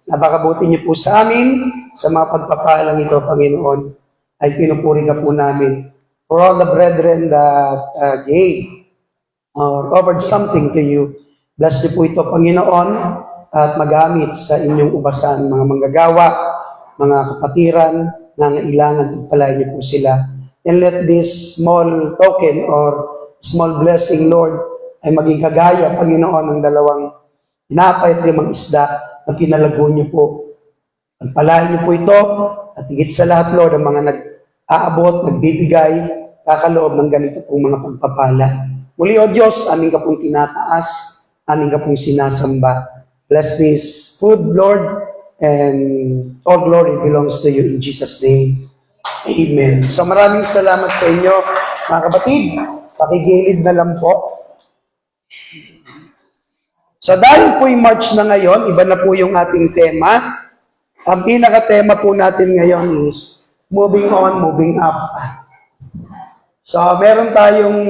Napakabuti niyo po sa amin, sa mga pagpapalang ito, Panginoon, ay pinupuri ka po namin. For all the brethren that gave or offered something to you, bless niyo po ito, Panginoon, at magamit sa inyong ubasan, mga manggagawa, mga kapatiran, nangailangan, pagpalain niyo po sila. And let this small token or small blessing, Lord, ay maging kagaya, Panginoon, ng dalawang tinapay at 5 isda na pinalago niyo po. Pagpalain niyo po ito, at higit sa lahat, Lord, ang mga nag-aabot, nagbibigay, kakaloob ng ganito pong mga pagpapala. Muli, O Diyos, aming ka pong tinataas, aming ka pong sinasamba. Bless this food, Lord, and all glory belongs to you in Jesus' name. Amen. So maraming salamat sa inyo, mga kapatid. Pakigilid na lang po. So dahil po yung March na ngayon, iba na po yung ating tema. Ang pinaka-tema po natin ngayon is moving on, moving up. So meron tayong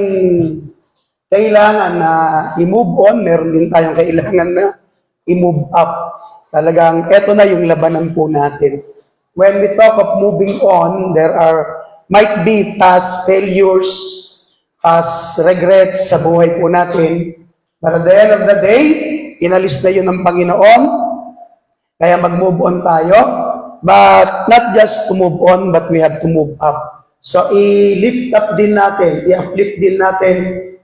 kailangan na i-move on, meron din tayong kailangan na i-move up. Talagang eto na yung labanan po natin. When we talk of moving on, there might be past failures, past regrets sa buhay po natin. But at the end of the day, inalis na yun ng Panginoon. Kaya mag-move on tayo. But not just to move on, but we have to move up. So i-lift up din natin, i-uplift din natin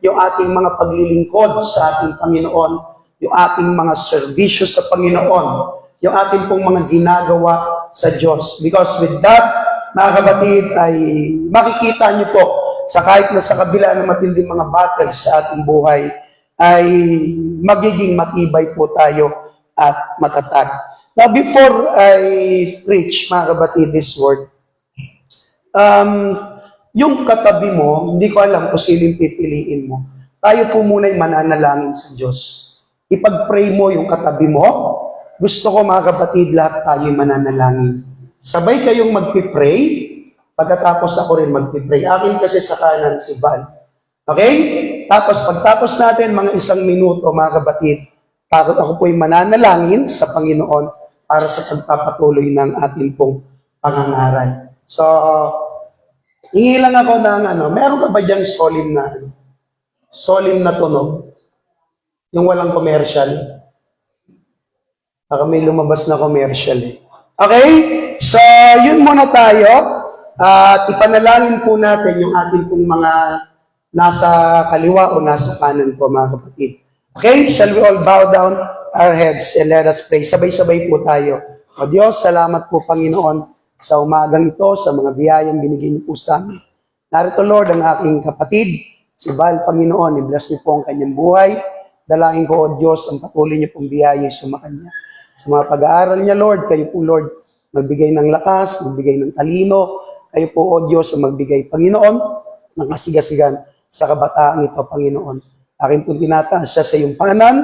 yung ating mga paglilingkod sa ating Panginoon, yung ating mga serbisyo sa Panginoon, yung ating pong mga ginagawa sa Diyos. Because with that, mga kapatid, ay makikita niyo po sa kahit na sa kabila ng matinding mga battles sa ating buhay, ay magiging matibay po tayo at matatag. Now, before I preach, mga kapatid, this word, yung katabi mo, hindi ko alam kung siling pipiliin mo. Tayo po muna'y mananalangin sa Diyos. Ipag-pray mo yung katabi mo. Gusto ko, mga kapatid, lahat tayo mananalangin. Sabay kayong magpipray, pagkatapos ako rin magpipray. Akin kasi sa kanan si Val. Okay? Tapos pagtapos natin mga 1 minuto, mga kapatid, ako po'y mananalangin sa Panginoon para sa pagpapatuloy ng ating pong pangangaral. So, hingi lang ako ng meron ka ba diyang solemn na tunog? Yung walang commercial? Baka may lumabas na commercial eh. Okay? So, yun muna tayo. At ipanalangin po natin yung ating pong mga nasa kaliwa o nasa kanan po, mga kapatid. Okay? Shall we all bow down our heads and let us pray? Sabay-sabay po tayo. O Diyos, salamat po, Panginoon, sa umagang ito, sa mga biyayang binigay niyo po sa amin. Narito, Lord, ang aking kapatid, si Val, Panginoon, i-bless niyo po ang kanyang buhay. Dalangin ko, O Diyos, ang patuloy niyo pong biyaya sa kanya. Sa mga pag-aaral niya, Lord, kayo po, Lord, magbigay ng lakas, magbigay ng talino. Kayo po, O Diyos, ang magbigay, Panginoon, ng kasigasigan sa kabataan ito, Panginoon. Akin po tinataas siya sa iyong paanan.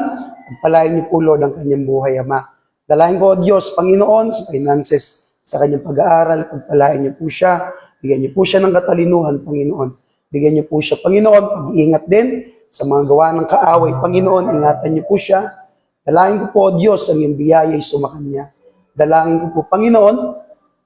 Pagpalain niyo po, Lord, ang kanyang buhay, Ama. Dalangin ko, O Diyos, Panginoon, sa finances, sa kanyang pag-aaral, pagpalain niyo po siya. Bigyan niyo po siya ng katalinuhan, Panginoon. Bigyan niyo po siya, Panginoon, pag-iingat din sa mga gawa ng kaaway, Panginoon. Ingatan niyo po siya. Dalangin ko po, O Diyos, ang iyong biyaya ay sumakanya. Dalangin ko po, Panginoon,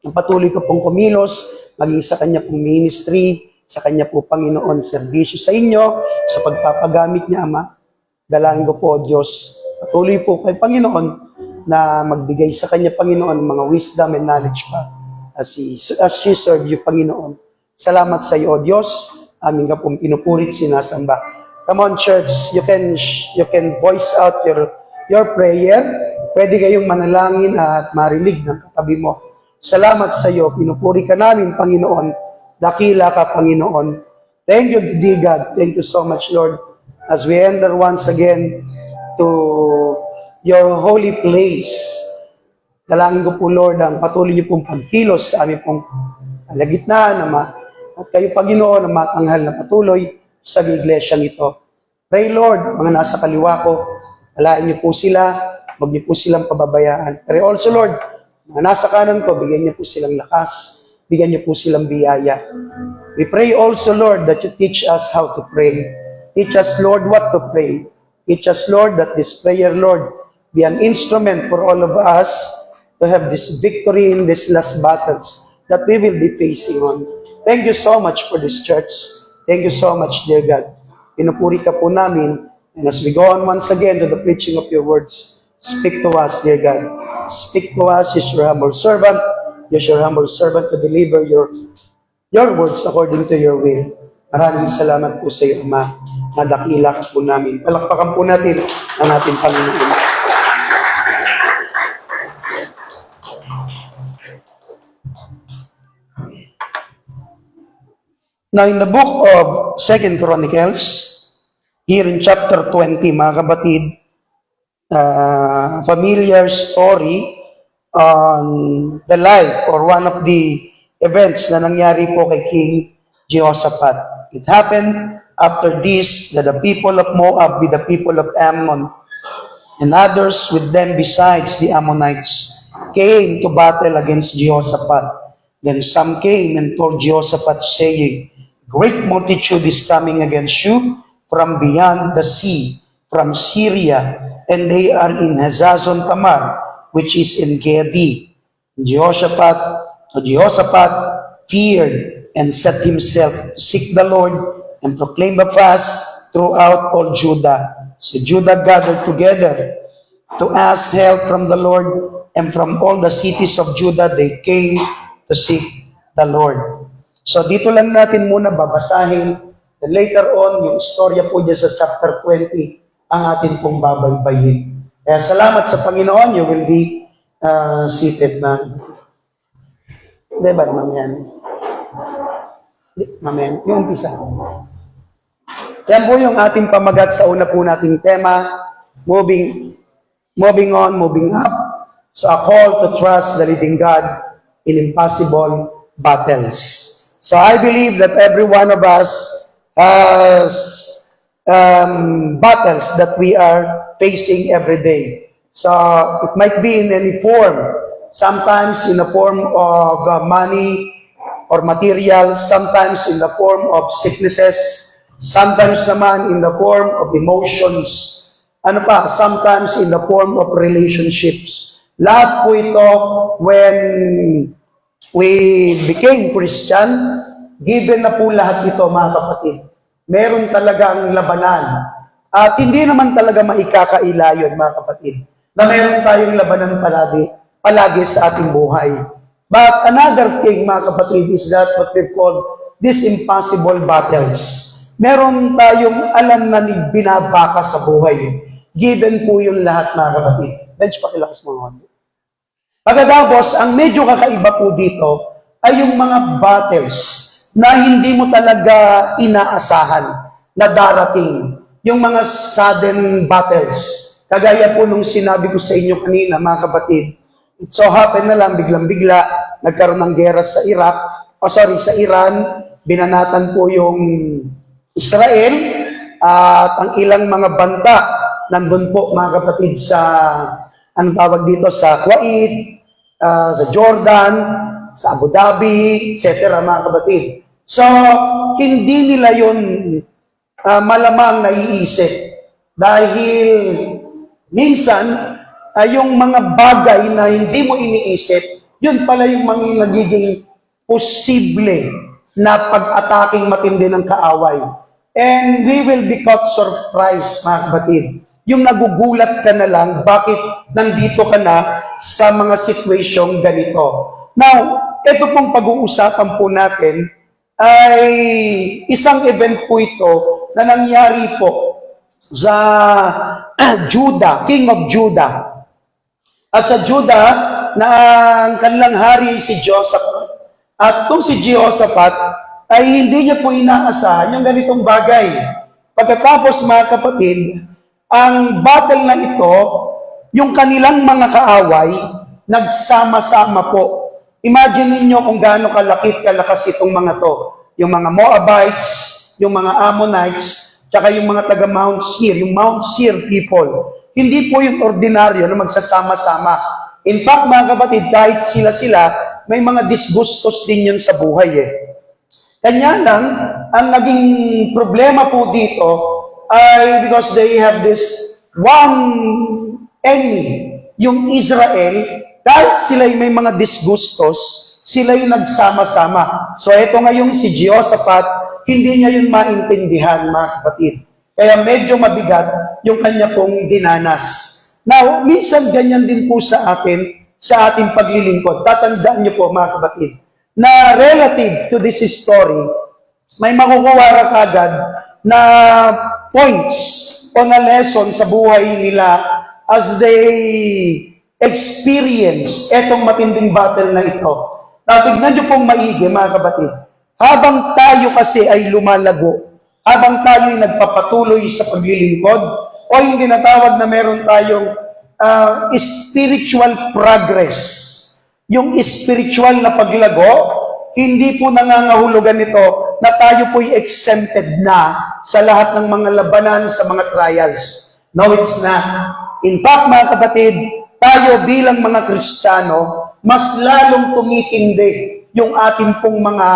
ang patuloy ko pong kumilos, maging sa kanya pong ministry, sa kanya po, Panginoon, serbisyo sa inyo, sa pagpapagamit niya, Ama. Dalangin ko po, O Diyos, patuloy po kay Panginoon na magbigay sa kanya, Panginoon, mga wisdom and knowledge pa as she serve you, Panginoon. Salamat sa iyo, O Diyos. Amin ka pong pinupurit, sinasamba. Come on, church, you can voice out your prayer. Pwede kayong manalangin at marinig ng katabi mo. Salamat sa iyo, pinupuri ka namin, Panginoon. Dakila ka, Panginoon. Thank you, dear God. Thank you so much, Lord. As we enter once again to your holy place, dalangin ko po, Lord, ang patuloy niyo pong pagkilos sa aming pong alagitnaan, Ama. At kayo, Panginoon, ang matanghal na patuloy sa iglesia nito. Pray, Lord, mga nasa kaliwa ko, alain niyo po sila, huwag niyo po silang pababayaan. Pero also, Lord, mga nasa kanan ko, bigyan niyo po silang lakas, bigyan niyo po silang biyaya. We pray also, Lord, that you teach us how to pray. Teach us, Lord, what to pray. Teach us, Lord, that this prayer, Lord, be an instrument for all of us to have this victory in these last battles that we will be facing on. Thank you so much for this church. Thank you so much, dear God. Pinupuri ka po namin. And as we go on once again to the preaching of your words, speak to us, dear God. Speak to us, as your humble servant. As your humble servant to deliver your words according to your will. Maraming salamat po sa iyo, Ama. Nadakila ka po namin. Palakpakan po natin ang ating Panginoon. Now, in the book of 2 Chronicles, here in chapter 20, mga kapatid, familiar story on the life or one of the events na nangyari po kay King Jehoshaphat. It happened after this that the people of Moab with the people of Ammon and others with them besides the Ammonites came to battle against Jehoshaphat. Then some came and told Jehoshaphat, saying, great multitude is coming against you from beyond the sea, from Syria, and they are in Hazazon Tamar, which is in Gedi. Jehoshaphat feared and set himself to seek the Lord and proclaim a fast throughout all Judah. So Judah gathered together to ask help from the Lord, and from all the cities of Judah they came to seek the Lord. So dito lang natin muna babasahin, and later on, yung istorya po dyan sa chapter 20, ang atin pong babaybayin. Kaya salamat sa Panginoon, you will be seated na. Hindi ba, mamaya? Mamaya, yung umpisa. Yan po yung ating pamagat sa una po nating tema, moving on, moving up, sa call to trust the living God in impossible battles. So I believe that every one of us has battles that we are facing every day. So it might be in any form, sometimes in the form of money or material, sometimes in the form of sicknesses, sometimes naman in the form of emotions, sometimes in the form of relationships. Lahat po ito, when we became Christian, given na po lahat ito, mga kapatid. Meron talagang labanan. At hindi naman talaga maikakaila yun, mga kapatid, na meron tayong labanan palagi sa ating buhay. But another thing, mga kapatid, is that what we call these impossible battles. Meron tayong alam na binabaka sa buhay. Given po yung lahat, mga kapatid. Bench, pakilakas mga kapatid. Pagkatapos, ang medyo kakaiba po dito ay yung mga battles na hindi mo talaga inaasahan na darating. Yung mga sudden battles. Kagaya po nung sinabi ko sa inyo kanina, mga kapatid, it so happen na lang, biglang-bigla, nagkaroon ng gera sa sa Iran, binanatan po yung Israel, at ang ilang mga banta, nandun po, mga kapatid, sa ang tawag dito sa Kuwait, sa Jordan, sa Abu Dhabi, etc. mga kapatid. So, hindi nila yun malamang naiisip. Dahil minsan, yung mga bagay na hindi mo iniisip, yun pala yung mga nagiging posible na pag-ataking matindi ng kaaway. And we will be caught surprise, mga kapatid. Yung nagugulat ka na lang, bakit nandito ka na sa mga situasyong ganito. Now, ito pong pag-uusapan po natin ay isang event po ito na nangyari po sa Judah, King of Judah. At sa Judah, na ang kanilang hari si Jehoshaphat. At kung si Jehoshaphat ay hindi niya po inaasahan yung ganitong bagay. Pagkatapos, mga kapatid, ang battle na ito, yung kanilang mga kaaway, nagsama-sama po. Imagine niyo kung gaano kalakas itong mga to. Yung mga Moabites, yung mga Ammonites, tsaka yung mga taga Mount Seir, yung Mount Seir people. Hindi po yung ordinaryo na magsasama-sama. In fact, mga kapatid, kahit sila-sila, may mga disgustos din yun sa buhay Kanya lang, ang naging problema po dito, ay because they have this one enemy, yung Israel, kahit sila'y may mga disgustos, sila'y nagsama-sama. So ito ngayong si Jehoshaphat, hindi niya yun maintindihan, mga kapatid. Kaya medyo mabigat yung kanya pong dinanas. Now, minsan ganyan din po sa atin, sa ating paglilingkod. Tatandaan niyo po, mga kapatid, na relative to this story, may makukuha ka agad na points o na lesson sa buhay nila as they experience etong matinding battle na ito. Tignan niyo pong maigi, mga kapatid. Habang tayo kasi ay lumalago, habang tayo ay nagpapatuloy sa paglilingkod, o yung tinatawag na meron tayong spiritual progress, yung spiritual na paglago, hindi po nangangahulugan nito na tayo po'y exempted na sa lahat ng mga labanan, sa mga trials. No, it's not. In fact, mga kapatid, tayo bilang mga Kristiyano, mas lalong tumitindi yung ating pong mga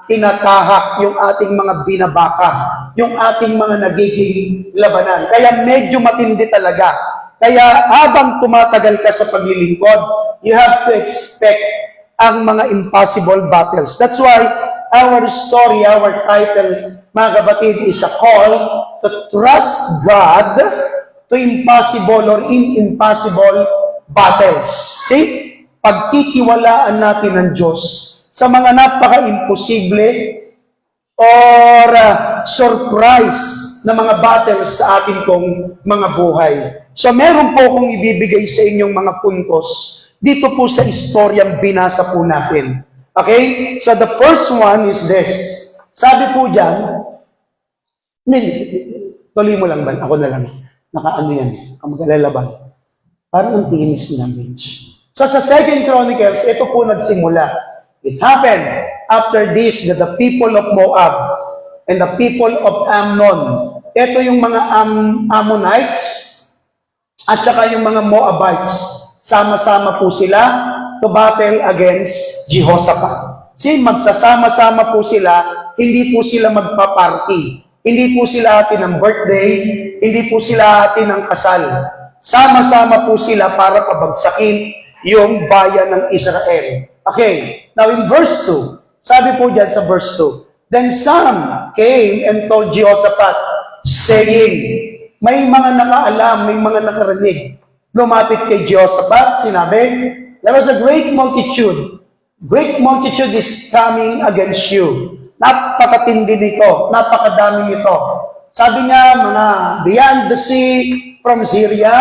tinatahak, yung ating mga binabaka, yung ating mga nagiging labanan. Kaya medyo matindi talaga. Kaya habang tumatagal ka sa paglilingkod, you have to expect ang mga impossible battles. That's why our story, our title, mga kapatid, is a call to trust God to impossible or impossible battles. See? Pagtitiwalaan natin ng Diyos sa mga napaka-imposible or surprise na mga battles sa ating pong mga buhay. So meron po akong ibibigay sa inyong mga puntos dito po sa istoryang binasa po natin. Okay? So the first one is this. Sabi po dyan, tuloy mo lang ba? Ako na lang. Nakaano yan. Ang magalalaban. Parang ang tinis na, Mitch. So sa 2 Chronicles, ito po nagsimula. It happened after this that the people of Moab and the people of Ammon, ito yung mga Ammonites at saka yung mga Moabites, sama-sama po sila to battle against Jehoshaphat. See, magsasama-sama po sila, hindi po sila magpa-party, hindi po sila atin ng birthday, hindi po sila atin ng kasal. Sama-sama po sila para pabagsakin yung bayan ng Israel. Okay, now in verse 2, sabi po dyan sa verse 2, then some came and told Jehoshaphat, saying, may mga nakaalam, may mga nakarinig. Lumapit kay Jehoshaphat, sinabi, there was a great multitude. Great multitude is coming against you. Napakatindi nito, napakadami nito. Sabi niya, mga beyond the sea, from Syria,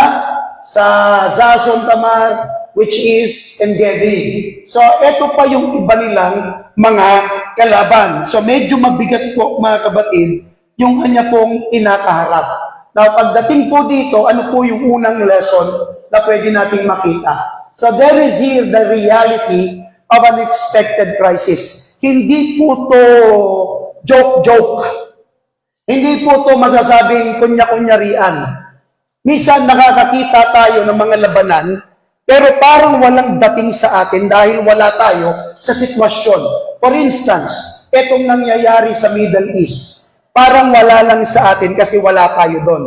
sa Zazon Tamar, which is Engedi. So, ito pa yung iba nilang mga kalaban. So, medyo mabigat po, mga kapatid, yung kanya pong kinakaharap. Now, pagdating po dito, ano po yung unang lesson na pwede nating makita? So, there is here the reality of an expected crisis. Hindi po to joke-joke. Hindi po to masasabing kunya-kunyarian. Minsan nakakakita tayo ng mga labanan, pero parang walang dating sa atin dahil wala tayo sa sitwasyon. For instance, etong nangyayari sa Middle East, parang wala lang sa atin kasi wala tayo doon.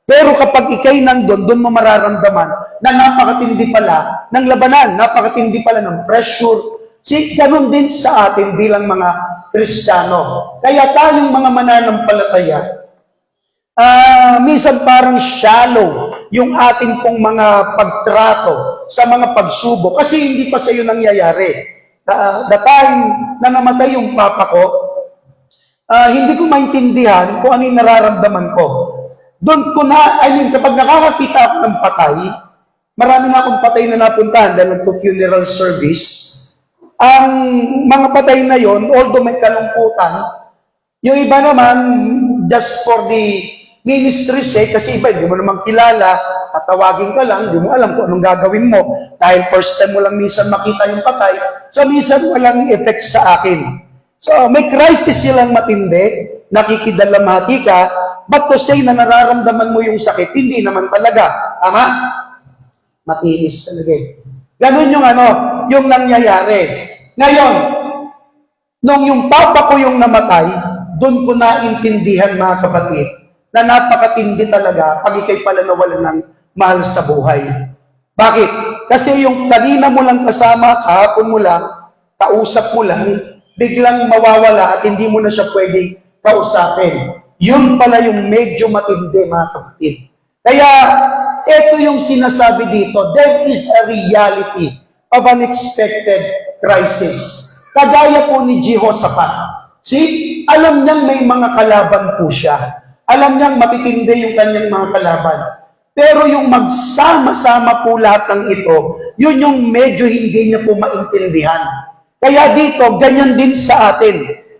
Pero kapag ikay nandun, doon mo mararamdaman na napakatindi pala ng labanan, napakatindi pala ng pressure. Ganun din sa atin bilang mga Kristiyano. Kaya tayong mga mananampalataya, minsan parang shallow yung ating pong mga pagtrato sa mga pagsubok kasi hindi pa sa iyo nangyayari. The time na namatay yung papa ko, hindi ko maintindihan kung ano yung nararamdaman ko. Doon ko na, kapag nakakakita ako ng patay, marami na akong patay na napuntahan dahil nagpo-funeral service. Ang mga patay na yon, although may kalungkutan, yung iba naman, just for the ministry sake, kasi iba, hindi mo naman kilala, tatawagin ka lang, hindi mo alam kung anong gagawin mo. Dahil first time mo lang minsan makita yung patay, so minsan walang effect sa akin. So may crisis silang matindi, nakikidalamhati ka, but to say na nararamdaman mo yung sakit, hindi naman talaga. Tama? Matinis talaga eh. Ganun yung nangyayari. Ngayon, nung yung papa ko yung namatay, doon ko naintindihan, mga kapatid, na napakatindi talaga pag ikay pala nawalan ng mahal sa buhay. Bakit? Kasi yung kanina mo lang kasama, kahapon mo lang, kausap mo lang, biglang mawawala at hindi mo na siya pwedeng kausapin. Yun pala yung medyo matindi, mga kapatid. Kaya, ito yung sinasabi dito, there is a reality of unexpected crisis. Kagaya po ni Jehoshaphat. See, alam niyang may mga kalaban po siya. Alam niyang matitindi yung kanyang mga kalaban. Pero yung magsama-sama po lahat ng ito, yun yung medyo hindi niya po maintindihan. Kaya dito, ganyan din sa atin.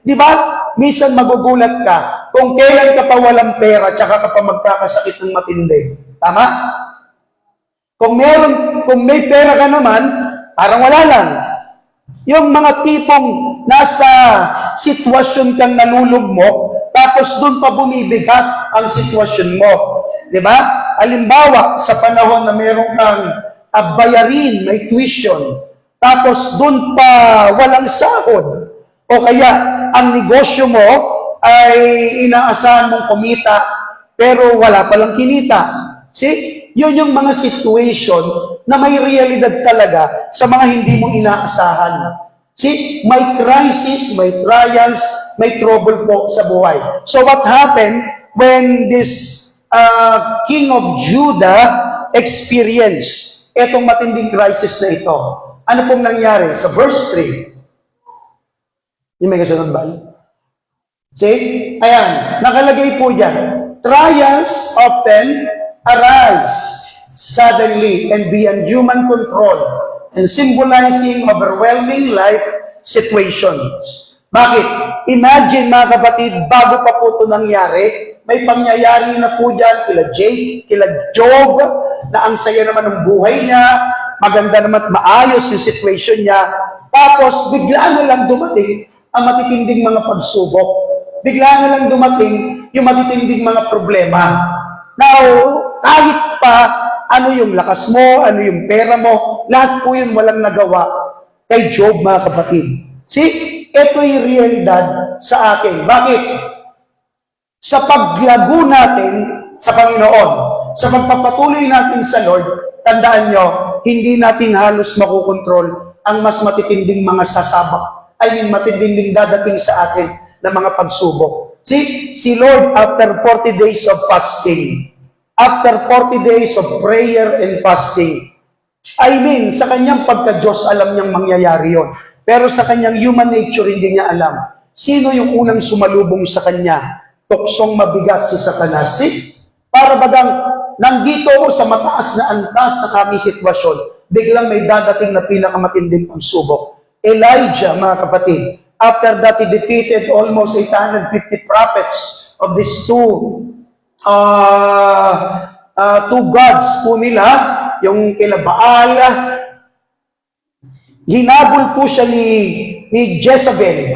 Di ba? Minsan magugulat ka kung kailan ka pa walang pera tsaka ka pa magkakasakit ng matindi. Tama? Kung may pera ka naman, parang wala lang. Yung mga tipong nasa sitwasyon kang nalulugmok, tapos doon pa bumibigat ang sitwasyon mo. Di ba? Halimbawa, sa panahon na meron kang bayarin, may tuition, tapos doon pa walang sahod, o kaya ang negosyo mo ay inaasahan mong kumita, pero wala palang kinita. See? Yun yung mga situation na may realidad talaga sa mga hindi mo inaasahan. See? May crisis, may trials, may trouble po sa buhay. So what happened when this King of Judah experienced itong matinding crisis na ito? Ano pong nangyari? Sa verse 3. Yung may kasunod ba? See? Ayan, nakalagay po dyan. Trials often arise suddenly and beyond human control and symbolizing overwhelming life situations. Bakit? Imagine mga kapatid, bago pa po ito nangyari, may pangyayari na po dyan kila Jake, kila Job, na ang saya naman ng buhay niya, maganda naman at maayos yung situation niya, tapos bigla na lang dumating ang matitinding mga pagsubok. Bigla na lang dumating yung matitinding mga problema. Now, kahit pa ano yung lakas mo, ano yung pera mo, lahat po yun walang nagawa kay Job, mga kapatid. See, ito yung realidad sa atin. Bakit? Sa paglago natin sa Panginoon, sa pagpapatuloy natin sa Lord, tandaan nyo, hindi natin halos makukontrol ang mas matitinding mga sasabak. I mean, matitinding dadating sa atin na mga pagsubok. See, si Lord, after 40 days of fasting, after 40 days of prayer and fasting, I mean, sa kanyang pagka-Diyos, alam niyang mangyayari yon. Pero sa kanyang human nature, hindi niya alam. Sino yung unang sumalubong sa kanya? Tuksong mabigat si Satanas. Para bagang nandito ako sa mataas na antas na kami sitwasyon, biglang may dadating na pinakamatinding pagsubok. Elijah, mga kapatid, after that he defeated almost 850 prophets of these two gods po nila, yung kila Baal. Hinabol po siya ni Jezebel.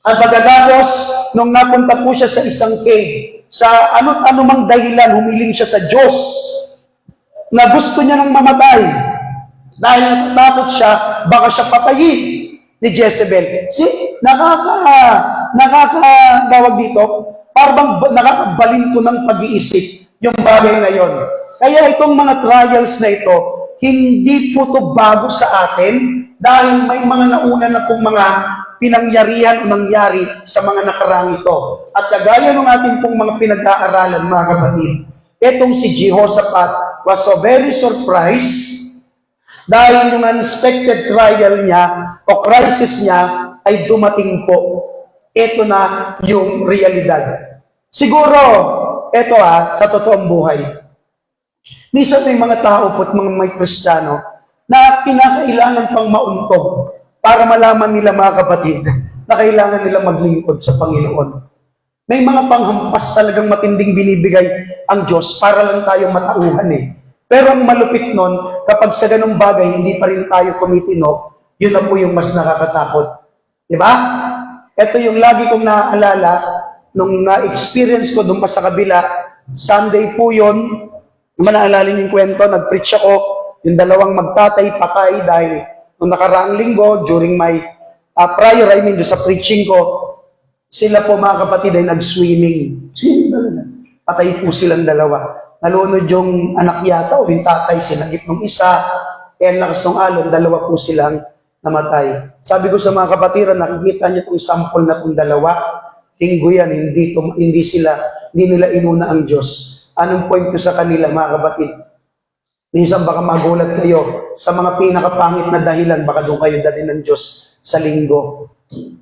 At pagkatapos, nung napunta po siya sa isang cave, sa anumang dahilan, humiling siya sa Diyos na gusto niya nang mamatay. Dahil natatakot siya, baka siya patayin ni Jezebel. See, nakakatawag dito, parang nakakabalin ko ng pag-iisip yung bagay na yon. Kaya itong mga trials na ito, hindi po ito bago sa atin dahil may mga nauna na pong mga pinangyarihan o nangyari sa mga nakarang ito. At kagaya ng ating pong mga pinag-aaralan, mga kapatid, itong si Jehoshaphat was so very surprised dahil yung unexpected trial niya o crisis niya ay dumating po. Ito na yung realidad. Siguro, ito sa totoong buhay. Minsan may mga tao po at mga may Kristiyano na kinakailangan pang mauntog para malaman nila, mga kapatid, na kailangan nila maglingkod sa Panginoon. May mga panghampas talagang matinding binibigay ang Diyos para lang tayo matauhan Pero ang malupit nun, kapag sa ganung bagay, hindi pa rin tayo kumitinok, yun na po yung mas nakakatakot. Diba? Ito yung lagi kong naaalala, nung na-experience ko doon pa sa kabila, Sunday po yun, manaalala yung kwento, nag-preach ako, yung dalawang magtatay-patay dahil nung nakaraang linggo, during my prayer, I mean, sa preaching ko, sila po, mga kapatid, ay nag-swimming. Swimming talaga. Patay po silang dalawa. Nalunod yung anak yata o yung tatay, sinagip ng isa. ang lakas ng alon, dalawa po silang namatay. Sabi ko sa mga kapatiran, nakikita niyo itong sample na itong dalawa, linggo yan, hindi nila inuna ang Diyos. Anong point ko sa kanila, mga kapatid? Minsan baka magulat kayo sa mga pinakapangit na dahilan, baka doon kayo dalhin ng Diyos sa linggo.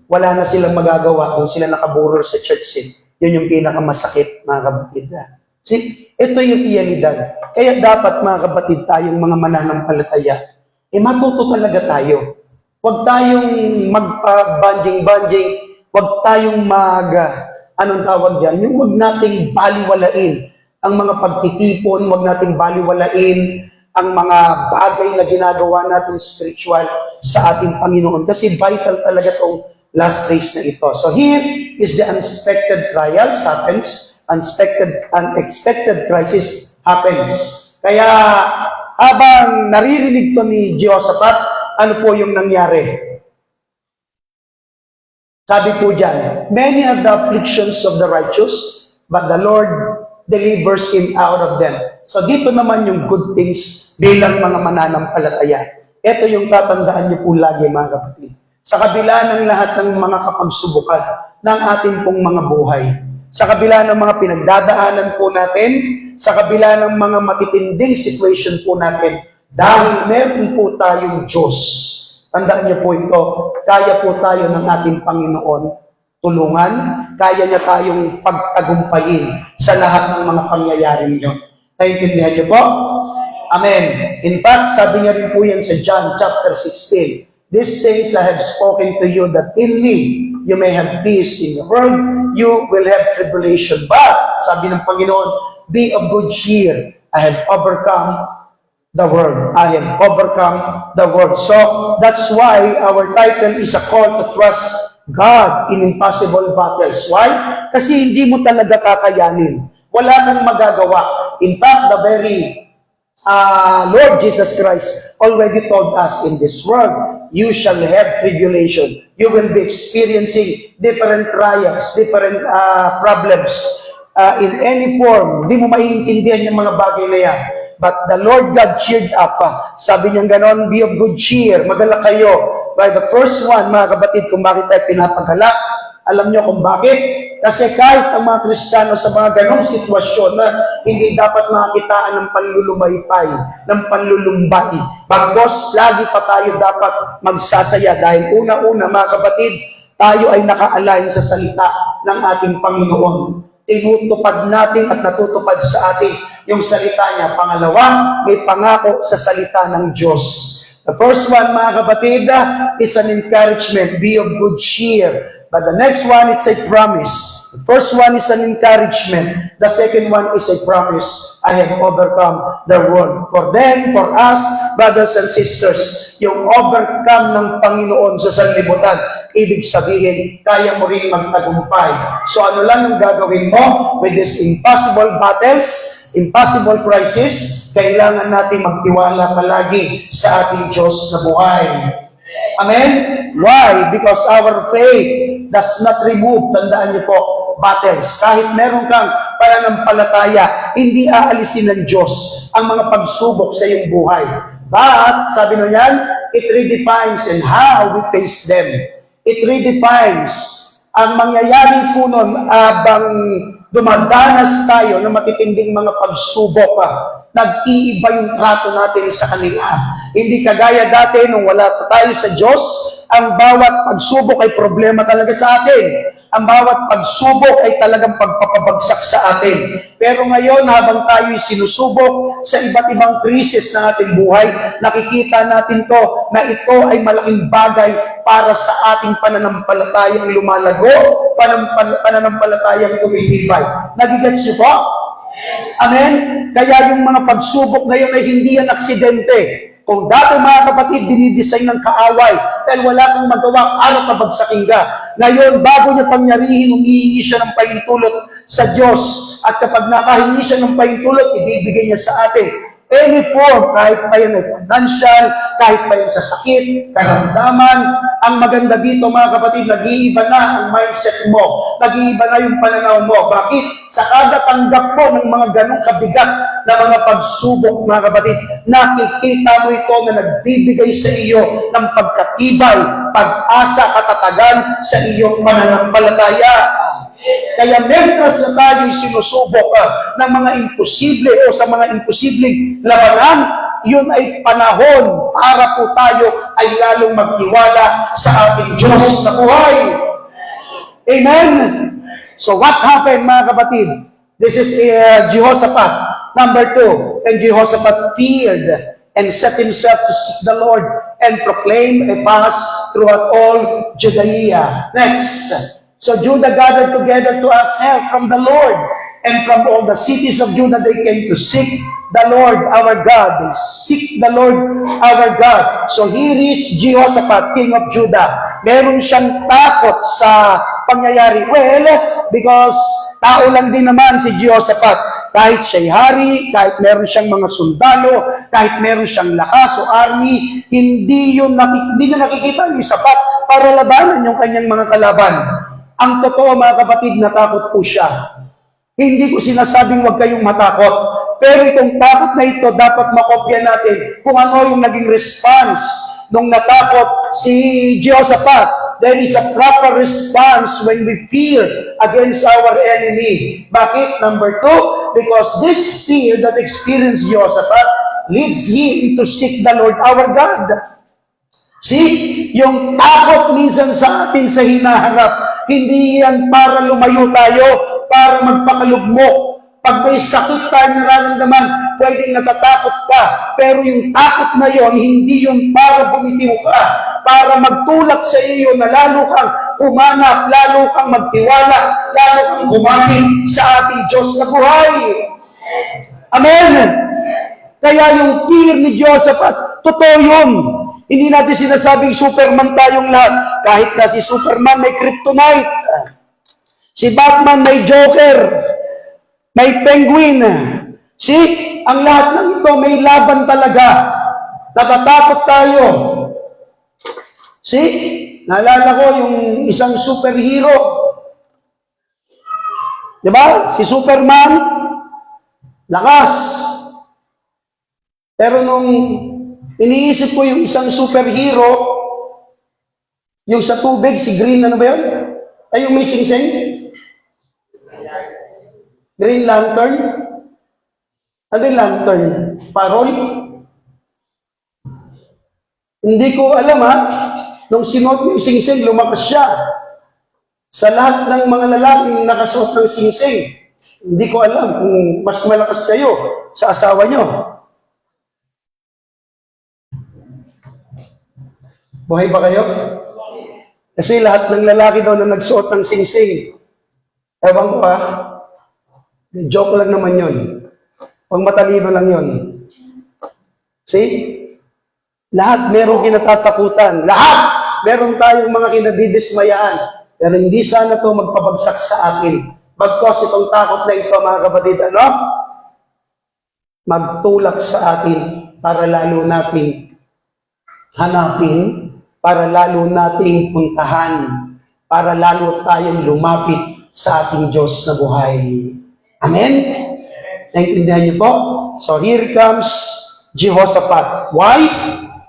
Wala na silang magagawa kung sila nakaburol sa church seat. Yun yung pinakamasakit, mga kapatid. See, ito yung realidad. Kaya dapat, mga kapatid, tayong mga mananampalataya, matuto talaga tayo. Huwag tayong mag-banjing-banjing, huwag tayong anong tawag dyan, yung huwag nating baliwalain ang mga pagtitipon, huwag nating baliwalain ang mga bagay na ginagawa natin spiritual sa ating Panginoon. Kasi vital talaga itong last days na ito. So here is the unexpected trials happens, unexpected crisis happens. Kaya habang naririnig to ni Jehoshaphat, ano po yung nangyari? Sabi po dyan, many are the afflictions of the righteous, but the Lord delivers him out of them. So dito naman yung good things bilang mga mananampalataya. Ito yung tatandaan niyo po lagi, mga kapatid. Sa kabila ng lahat ng mga kapagsubukan ng ating pong mga buhay, sa kabila ng mga pinagdadaanan po natin, sa kabila ng mga matitinding situation po natin, dahil meron po tayong Diyos. Tandaan niyo po ito, kaya po tayo ng ating Panginoon tulungan, kaya niya tayong pagtagumpayin sa lahat ng mga pangyayaring yun. Naintindihan niyo po? Amen. In fact, sabi niya rin po yan sa John chapter 16, "These things I have spoken to you, that in me you may have peace. In the world you will have tribulation. But," sabi ng Panginoon, "be of good cheer. I have overcome the world." I have overcome the world. So, that's why our title is a call to trust God in impossible battles. Why? Kasi hindi mo talaga kakayanin. Wala kang magagawa. In fact, the very Lord Jesus Christ already told us, in this world, you shall have tribulation. You will be experiencing different trials, different problems in any form. Hindi mo maiintindihan yung mga bagay na yan. But the Lord God cheered up. Sabi niya ganon, be of good cheer, magalak kayo. By the first one, mga kapatid, kung bakit tayo pinapaghalak, alam niyo kung bakit? Kasi kahit ang mga Kristiyano sa mga ganong sitwasyon na hindi dapat makitaan ng panlulumaypay, ng panlulumbay, bagos lagi pa tayo dapat magsasaya dahil una-una, mga kapatid, tayo ay naka-align sa salita ng ating Panginoon. Tinutupad natin at natutupad sa atin yung salita niya. Pangalawa, may pangako sa salita ng Diyos. The first one, mga kapatid, is an encouragement. Be of good cheer. But the next one, it's a promise. The first one is an encouragement. The second one is a promise. I have overcome the world. For them, for us, brothers and sisters, yung overcome ng Panginoon sa sanlibutan, ibig sabihin, kaya mo rin magtagumpay. So ano lang yung gagawin mo with these impossible battles, impossible crisis, kailangan natin magtiwala palagi sa ating Diyos na buhay. Amen? Why? Because our faith does not remove, tandaan niyo po, battles. Kahit meron kang pananampalataya, hindi aalisin ng Diyos ang mga pagsubok sa iyong buhay. But, sabi nyo yan, it redefines and how we face them. It redefines ang mangyayari po nun habang dumadanas tayo ng matitinding mga pagsubok. Nag-iiba yung trato natin sa kanila. Hindi kagaya dati nung wala pa tayo sa Diyos, ang bawat pagsubok ay problema talaga sa atin. Ang bawat pagsubok ay talagang pagpapabagsak sa atin. Pero ngayon, habang tayo'y sinusubok sa iba't ibang krisis ng ating buhay, nakikita natin to na ito ay malaking bagay para sa ating pananampalatayang lumalago, pananampalatayang tumitibay. Nagigets niyo po? Amen? Kaya yung mga pagsubok ngayon ay hindi yan aksidente. Kung dati, mga kapatid, dinidesign ng kaaway dahil wala kang magawa, araw na bagsakin ka. Ngayon, bago niya pangyarihin, humihingi siya ng pahintulot sa Diyos. At kapag nakahingi siya ng pahintulot, ibibigay niya sa atin any form, kahit pa yan ay financial, kahit pa yan sa sakit, karamdaman, ang maganda dito mga kapatid, nag-iiba na ang mindset mo, nag-iiba na yung pananaw mo. Bakit? Sa kada tanggap mo ng mga ganong kabigat na mga pagsubok mga kapatid, nakikita mo ito na nagbibigay sa iyo ng pagkatibay, pag-asa, katatagan sa iyong pananampalataya. Kaya mentras na tayo'y sinusubok ng mga imposible o sa mga imposibleng labanan, yun ay panahon para po tayo ay lalong magtiwala sa ating Diyos na buhay. Amen? So what happened mga kapatid? This is Jehoshaphat. Number 2, and Jehoshaphat feared and set himself to seek the Lord and proclaim a fast throughout all Judea. Next. So Judah gathered together to ask help from the Lord, and from all the cities of Judah they came to seek the Lord our God. They seek the Lord our God. So here is Jehoshaphat, king of Judah. Meron siyang takot sa pangyayari. Well, because tao lang din naman si Jehoshaphat. Kahit siya'y hari, kahit meron siyang mga sundalo, kahit meron siyang lakas o army, hindi niya nakikita yung sapat para labanan yung kanyang mga kalaban. Ang totoo mga kapatid, natakot po siya. Hindi ko sinasabing huwag kayong matakot. Pero itong takot na ito, dapat makopya natin kung ano yung naging response nung natakot si Jehoshaphat. There is a proper response when we fear against our enemy. Bakit? Number 2, because this fear that experienced Jehoshaphat leads him to seek the Lord our God. See, yung takot minsan sa atin sa hinaharap, hindi yan para lumayo tayo, para magpakalugmok. Pag may sakit tayo nararamdaman, pwedeng natatakot ka. Pero yung takot na yon, hindi yung para bumitiw ka, para magtulak sa iyo na lalo kang umanap, lalo kang magtiwala, lalo kang gumamit sa ating Diyos na buhay. Amen! Kaya yung fear ni Jehoshaphat, totoo yun. Hindi natin sinasabing Superman tayong lahat. Kahit na si Superman may kryptonite, si Batman may Joker, may Penguin. See, ang lahat ng ito may laban talaga. Natatakot tayo. See, naalala ko yung isang superhero. Diba? Si Superman, lakas. Pero nung iniisip ko yung isang superhero, yung sa tubig, si Green, ano ba yun? Ay, yung may sing-sing? Green Lantern? Ano yung lantern? Parol? Hindi ko alam nung sinuot yung sing-sing, lumakas siya. Sa lahat ng mga lalaking nakasuot ng sing-sing, hindi ko alam kung mas malakas kayo sa asawa nyo. Buhay ba kayo? Kasi lahat ng lalaki daw na nagsuot ng sing-sing, ewan ko joke lang naman yun. Pag matalino lang yun. See? Lahat merong kinatatakutan. Lahat meron tayong mga kinadidismayaan. Pero hindi sana to magpabagsak sa akin. Bagkos itong takot na ito, mga kapatid, magtulak sa atin para lalo nating hanapin, para lalo nating puntahan, para lalo tayong lumapit sa ating Diyos na buhay. Amen? Naintindihan niyo po? So here comes Jehoshaphat. Why?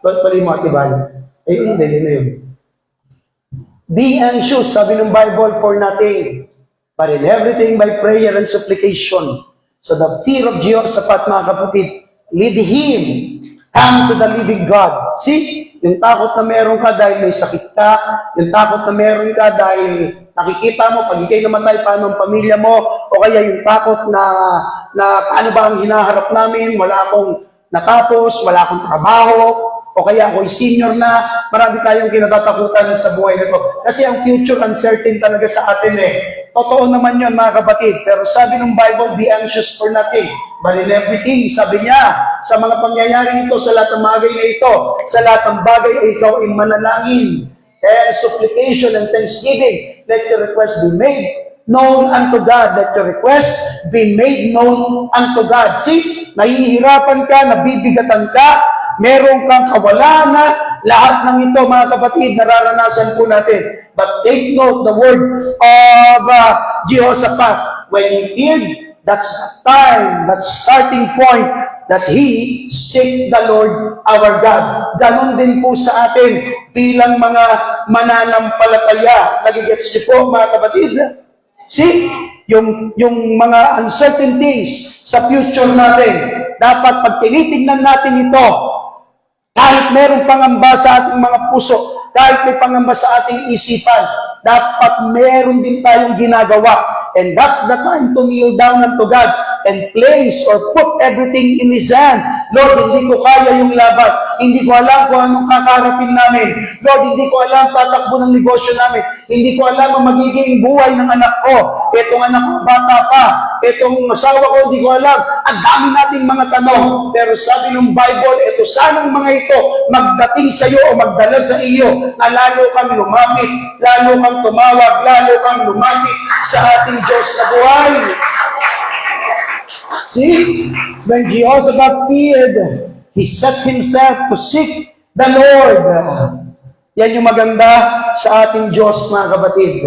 Pali mo atiban. Hindi na yun. Be anxious, sabi ng Bible, for nothing, but in everything by prayer and supplication. So the fear of Jehoshaphat, mga kapatid, lead him, come to the living God. See? Yung takot na meron ka dahil may sakit ka, yung takot na meron ka dahil nakikita mo, pag ikay namatay, paano ang pamilya mo, o kaya yung takot na paano ba ang hinaharap namin, wala akong natapos, wala akong trabaho, o kaya ako'y senior na, marami tayong kinatatakutan sa buhay na ito. Kasi ang future uncertain talaga sa atin Totoo naman yun mga kapatid, pero sabi ng Bible, be anxious for nothing, but in everything, sabi niya, sa mga pangyayari ito, sa lahat ng bagay na ito, sa lahat ng bagay ay ikaw ay manalangin. And supplication and thanksgiving, let your request be made known unto God. Let your request be made known unto God. See, nahihirapan ka, nabibigatan ka, meron kang kawalan, lahat ng ito, mga kapatid, nararanasan po natin. But take note the word of Jehoshaphat. When he heard, that's the time, that's starting point that he seek the Lord our God. Ganon din po sa atin bilang mga mananampalataya. Nagigets niyo po, mga kapatid? See, yung mga uncertainties sa future natin, dapat pag tinitingnan natin ito, kahit merong pangamba sa ating mga puso, kahit may pangamba sa ating isipan, dapat meron din tayong ginagawa. And that's the time to kneel down unto God and place or put everything in His hand. Lord, hindi ko kaya yung laban. Hindi ko alam kung anong kakarapin namin. Lord, hindi ko alam tatakbo ng negosyo namin. Hindi ko alam ang magiging buhay ng anak ko. Itong anak ko, bata pa. Itong asawa ko, hindi ko alam. Ang dami nating mga tanong. Pero sabi ng Bible, ito sanang mga ito magdating sa iyo o magdala sa iyo na lalo kang lumapit, lalo kang tumawag, lalo kang lumapit sa ating Diyos na buhay. See, when Jehoshaphat feared, he set himself to seek the Lord. Yan yung maganda sa ating Diyos, mga kapatid.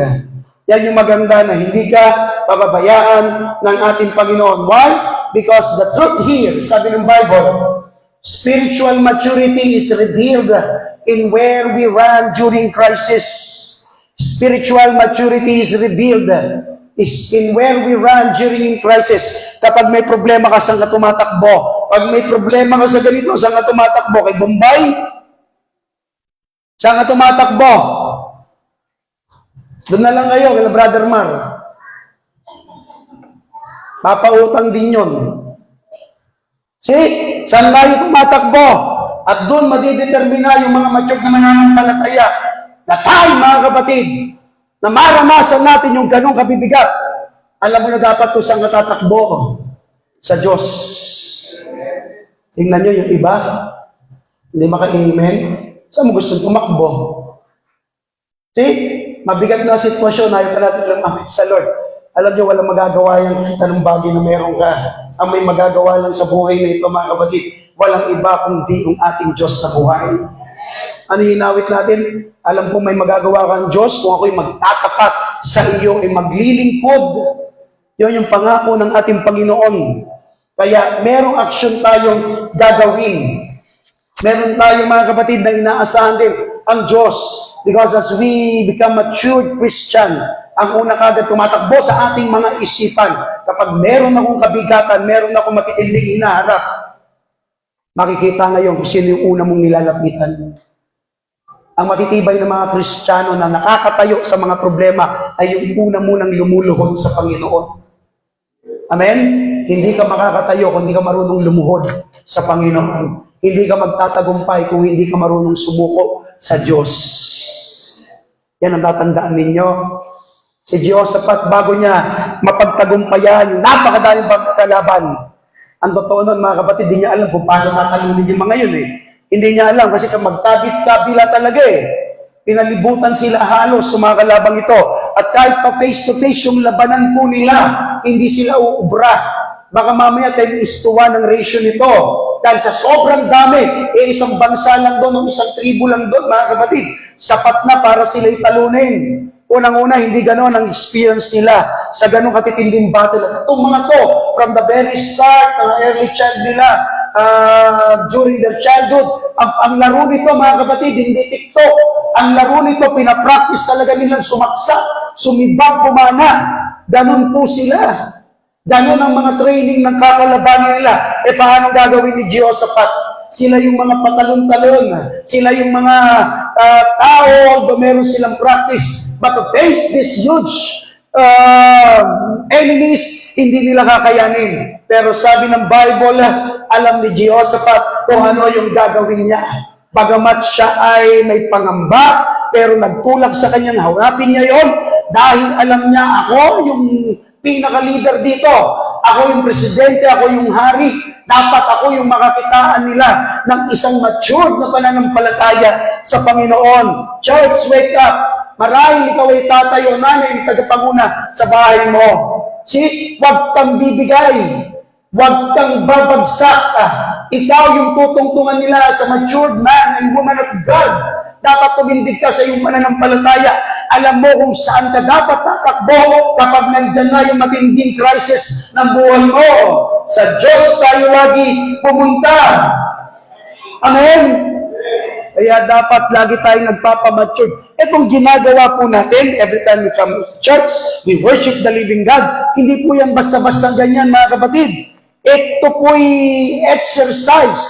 Yan yung maganda na hindi ka pababayaan ng ating Panginoon. Why? Because the truth here, sabi ng Bible, spiritual maturity is revealed in where we run during crisis. Spiritual maturity is revealed is in where we run during crisis. Kapag may problema ka, saan ka tumatakbo? Pag may problema ka sa ganito, saan ka tumatakbo? Kay Bombay? Saan ka tumatakbo? Doon na lang kayo, kay Brother Mar. Papautang din yun. See? Saan tayo tumatakbo? At doon madidetermina yung mga mature na mananampalataya na tayo, mga kapatid, na maramasan natin yung ganong kabibigat. Alam mo na dapat kung saan natatakbo sa Diyos. Tingnan nyo yung iba, hindi maka-amen. Saan mo gusto tumakbo? See? Mabigat na sitwasyon, ayaw ka natin lumapit sa Lord. Alam nyo, walang magagawa yan kahit anong bagay na meron ka. Ang may magagawa lang sa buhay na ito, mga kapatid, walang iba kundi yung ating Diyos sa buhay. Ano yung inawit natin? Alam ko may magagawa kang Diyos kung ako'y magtatapat sa iyo ay maglilingkod. Yun yung pangako ng ating Panginoon. Kaya merong aksyon tayong gagawin. Meron tayong, mga kapatid, na inaasahan din ang Diyos. Because as we become matured Christian, ang una kagad tumatakbo sa ating mga isipan. Kapag meron akong kabigatan, meron akong matitinding hinaharap, makikita ngayon kung sino yung una mong nilalapitan. Ang matitibay ng mga Kristiyano na nakakatayo sa mga problema ay yung una munang lumuluhod sa Panginoon. Amen? Hindi ka makakatayo kung hindi ka marunong lumuhod sa Panginoon. Hindi ka magtatagumpay kung hindi ka marunong sumuko sa Diyos. Yan ang tatandaan ninyo. Si Jehoshaphat, bago niya mapagtagumpayan, napakadaling pagkalaban. Ang totoo nun, mga kapatid, hindi niya alam kung paano tatalunin yung mga yun eh. Hindi niya alam kasi magkabit-kabila talaga eh. Pinalibutan sila halos sa mga kalabang ito. At kahit pa face-to-face yung labanan po nila, hindi sila uubra. Baka mamaya 10:1 ang ratio nito. Dahil sa sobrang dami, isang bansa lang doon, isang tribu lang doon, mga kapatid. Sapat na para sila italunin. Unang-una, hindi gano'n ang experience nila sa gano'ng katitinding battle. At itong mga to, from the very start, ng early child nila, during their childhood, ang laro nito, mga kapatid, hindi TikTok. Ang laro nito, pinapractice talaga nilang sumaksa, sumibag, pumana. Ganon po sila. Ganon ang mga training ng kakalabanan nila. Paano gagawin ni Jehoshaphat? Sila yung mga patalon-talon. Sila yung mga tao, although meron silang practice. But to face this huge enemies, hindi nila kakayanin. Pero sabi ng Bible, alam ni Jehoshaphat kung ano yung gagawin niya. Bagamat siya ay may pangamba, pero nagtulak sa kanyang hanapin niya yon dahil alam niya, ako yung pinaka-leader dito. Ako yung presidente, ako yung hari. Dapat ako yung makakitaan nila ng isang matured na pananampalataya sa Panginoon. Church, wake up! Marahil ikaw ay tatay o nanay, tagapanguna sa bahay mo. Huwag kang bibigay. Huwag kang babagsak. Ikaw yung tutungtungan nila sa matured man and woman of God. Dapat tumindig ka sa iyong mananampalataya. Alam mo kung saan ka dapat tatakbo kapag nandyan na yung matinding crisis ng buhay mo. Sa Diyos tayo lagi pumunta. Amen? Kaya dapat lagi tayong nagpapamature. Kung ginagawa po natin, every time we come to church, we worship the living God. Hindi po yan basta-basta ganyan, mga kapatid. Ito po'y exercise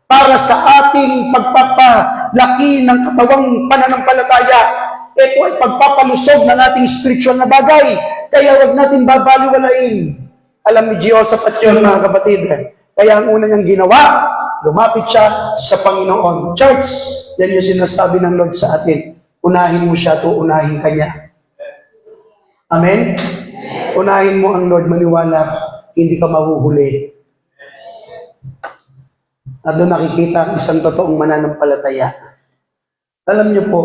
para sa ating pagpapalaki ng katawang pananampalataya. Ito ay pagpapalusog ng ating spiritual na bagay. Kaya huwag natin babaliwalain. Alam ni Jehoshaphat yun, mga kapatid. Kaya ang una niyang ginawa, lumapit siya sa Panginoon. Church, yan yung sinasabi ng Lord sa atin. Unahin mo siya to unahin ka niya. Amen? Unahin mo ang Lord, maniwala ka. Hindi ka mahuhuli. At doon nakikita ang isang totoong mananampalataya. Alam niyo po,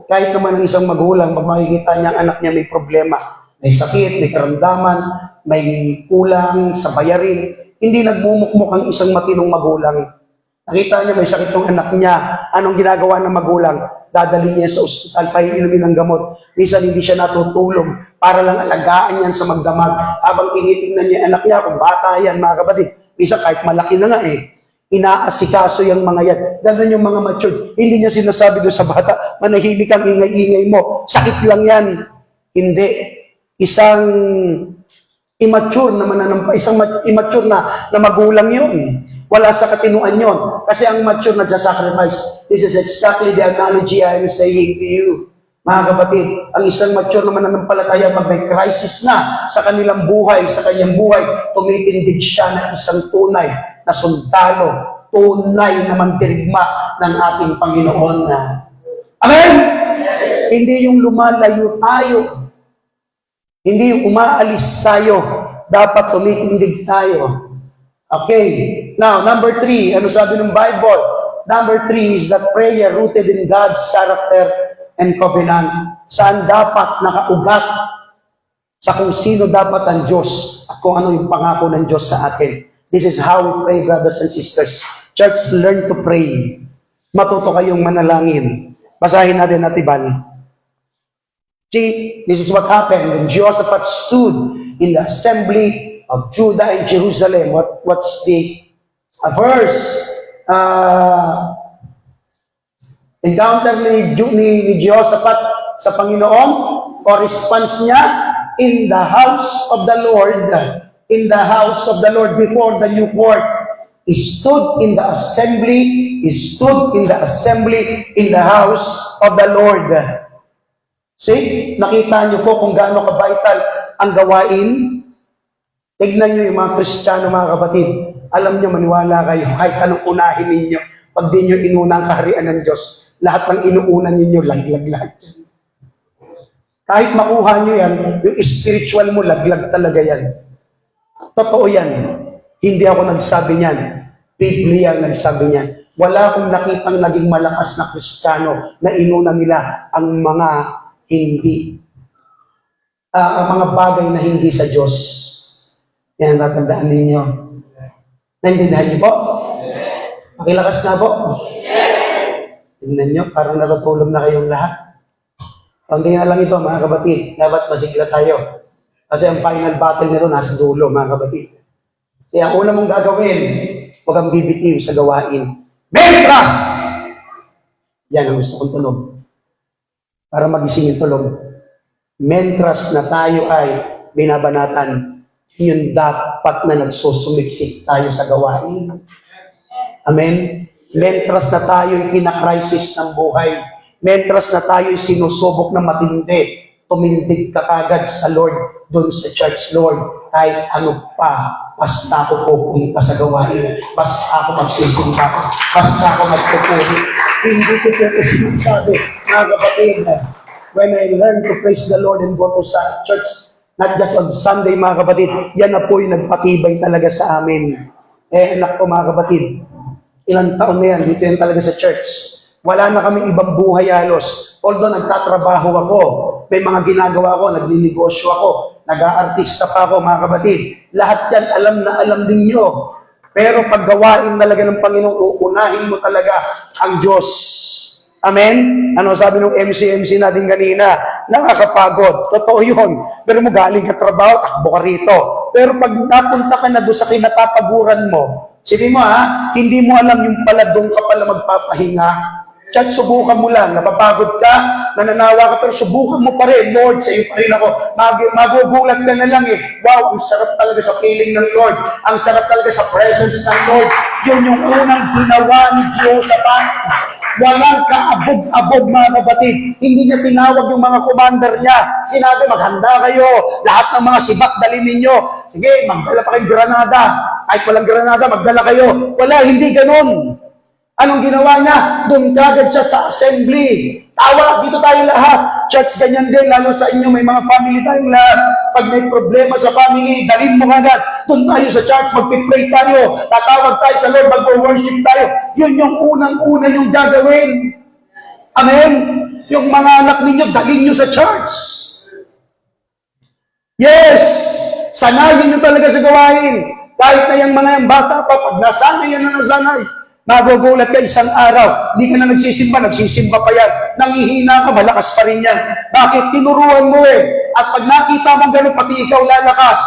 kahit naman ang isang magulang, pag makikita niya ang anak niya may problema, may sakit, may karamdaman, may kulang sa bayarin, hindi nagmumukmuk ang isang matinong magulang. Nakita niya may sakit yung anak niya, anong ginagawa ng magulang? Dadali niya sa ospital, paiinumin ng gamot. Minsan hindi siya natutulog para lang alagaan yan sa magdamag. Habang tinitingnan niya anak niya, kung bata yan, mga kapatid, minsan kahit malaki na nga inaasikaso yung mga yan. Ganun yung mga matured. Hindi niya sinasabi doon sa bata, manahimik ang ingay-ingay mo. Sakit lang yan. Hindi. Isang immature na magulang yun. Wala sa katinuan yun. Kasi ang mature nagsasacrifice. This is exactly the analogy I am saying to you. Mga kapatid, ang isang mature na mananampalataya pag may crisis na sa kanilang buhay, sa kanyang buhay, tumitindig siya na isang tunay na sundalo, tunay na mandirigma ng ating Panginoon. Amen? Hindi yung lumalayo tayo. Hindi yung umaalis tayo. Dapat tumitindig tayo. Okay. Now, number 3, ano sabi ng Bible? Number 3 is that prayer rooted in God's character and covenant. Saan dapat nakaugat? Sa kung sino dapat ang Diyos at kung ano yung pangako ng Diyos sa atin. This is how we pray, brothers and sisters. Church, learn to pray. Matuto kayong manalangin. Basahin natin Natibal. See, this is what happened when Jehoshaphat stood in the assembly of Judah and Jerusalem. What's the verse? Encounter ni Jehoshaphat sa Panginoon, corresponds niya in the house of the Lord, before the new court. He stood in the assembly, in the house of the Lord. See, nakita niyo po kung gaano ka-vital ang gawain. Tignan niyo yung mga Kristiyano, mga kapatid. Alam niyo, maniwala kayo, kahit anong unahin ninyo, pag di niyo inuna ang kaharian ng Diyos, lahat ng inuunan ninyo, laglag lahat. Kahit makuha niyo yan, yung spiritual mo, laglag talaga yan. Totoo yan. Hindi ako nagsabi niyan. Biblia ang nagsabi niyan. Wala akong nakitang naging malakas na Kristiyano na inuna nila ang mga mga bagay na hindi sa Diyos. Yan ang natandaan ninyo. Naintindihan niyo po? Makilakas na po? Tingnan niyo, parang natutulog na kayong lahat. Pagdating na lang ito, mga kapatid, dapat masigla tayo. Kasi ang final battle nito nasa dulo, mga kapatid. Kaya ang una mong gagawin, huwag kang bibitiw sa gawain. Mentras! Yan ang gusto kong tunog. Para magising yung tulog. Mentras na tayo ay binabanatan, yun dapat na nagsusumiksik tayo sa gawain. Amen? Mentras na tayo yung kinakrisis ng buhay. Mentras na tayo yung sinusubok na matindi. Tumindig ka kagad sa Lord, doon sa church, Lord, kahit ano pa, basta ako pupunta sa gawain, basta ako magsisimba, basta ako magpupuri. Hindi ko ito sinasabi, mga kapatid, when I learn to praise the Lord and go to church, not just on Sunday, mga kapatid, yan na po yung nagpatibay talaga sa amin. Anak ko, mga kapatid, ilang taon na yan, dito yan talaga sa church. Wala na kaming ibang buhay halos. Although nagtatrabaho ako, may mga ginagawa ako, nagninegosyo ako, nag-aartista pa ako, mga kapatid. Lahat yan alam na alam din nyo. Pero pag gawain talaga ng Panginoon, uunahin mo talaga ang Diyos. Amen? Ano sabi ng MC natin kanina? Nakakapagod. Totoo yun. Pero mo galing ka trabaho, takbo ka rito. Pero pag napunta ka na doon sa kinatapaguran mo, sabi mo hindi mo alam yung pala doon ka pala magpapahinga. Chat, subukan mo lang. Napapagod ka, nananawa ka, pero subukan mo pa rin. Lord, sa iyo pa rin ako. Magugulat ka na lang Wow, ang sarap talaga sa feeling ng Lord. Ang sarap talaga sa presence ng Lord. Yun yung unang ginawa ni Jehoshaphat. Walang kaabog-abog, mga kapatid. Hindi niya tinawag yung mga commander niya. Sinabi, maghanda kayo. Lahat ng mga sibak, dalhin ninyo. Sige, magdala pa kayong granada. Kahit walang granada, magdala kayo. Wala, hindi ganun. Anong ginawa niya? Doon kagad siya sa assembly. Tawa, dito tayo lahat. Church, ganyan din, lalo sa inyo, may mga family tayong lahat. Pag may problema sa family, dalhin mo agad. Doon tayo sa church, magpipray tayo. Tatawag tayo sa Lord, mag-worship tayo. Yun yung unang-una yung gagawin. Amen? Yung mga anak ninyo, dalhin nyo sa church. Yes! Sanayin nyo talaga sa gawain. Kahit na yung mga yung bata pa, pag nasanay yan na nasanay, magugulat ka isang araw, hindi ka na nagsisimba pa yan. Nangihina ka, malakas pa rin yan. Bakit? Tinuruan mo At pag nakita mo gano'n, pati ikaw lalakas.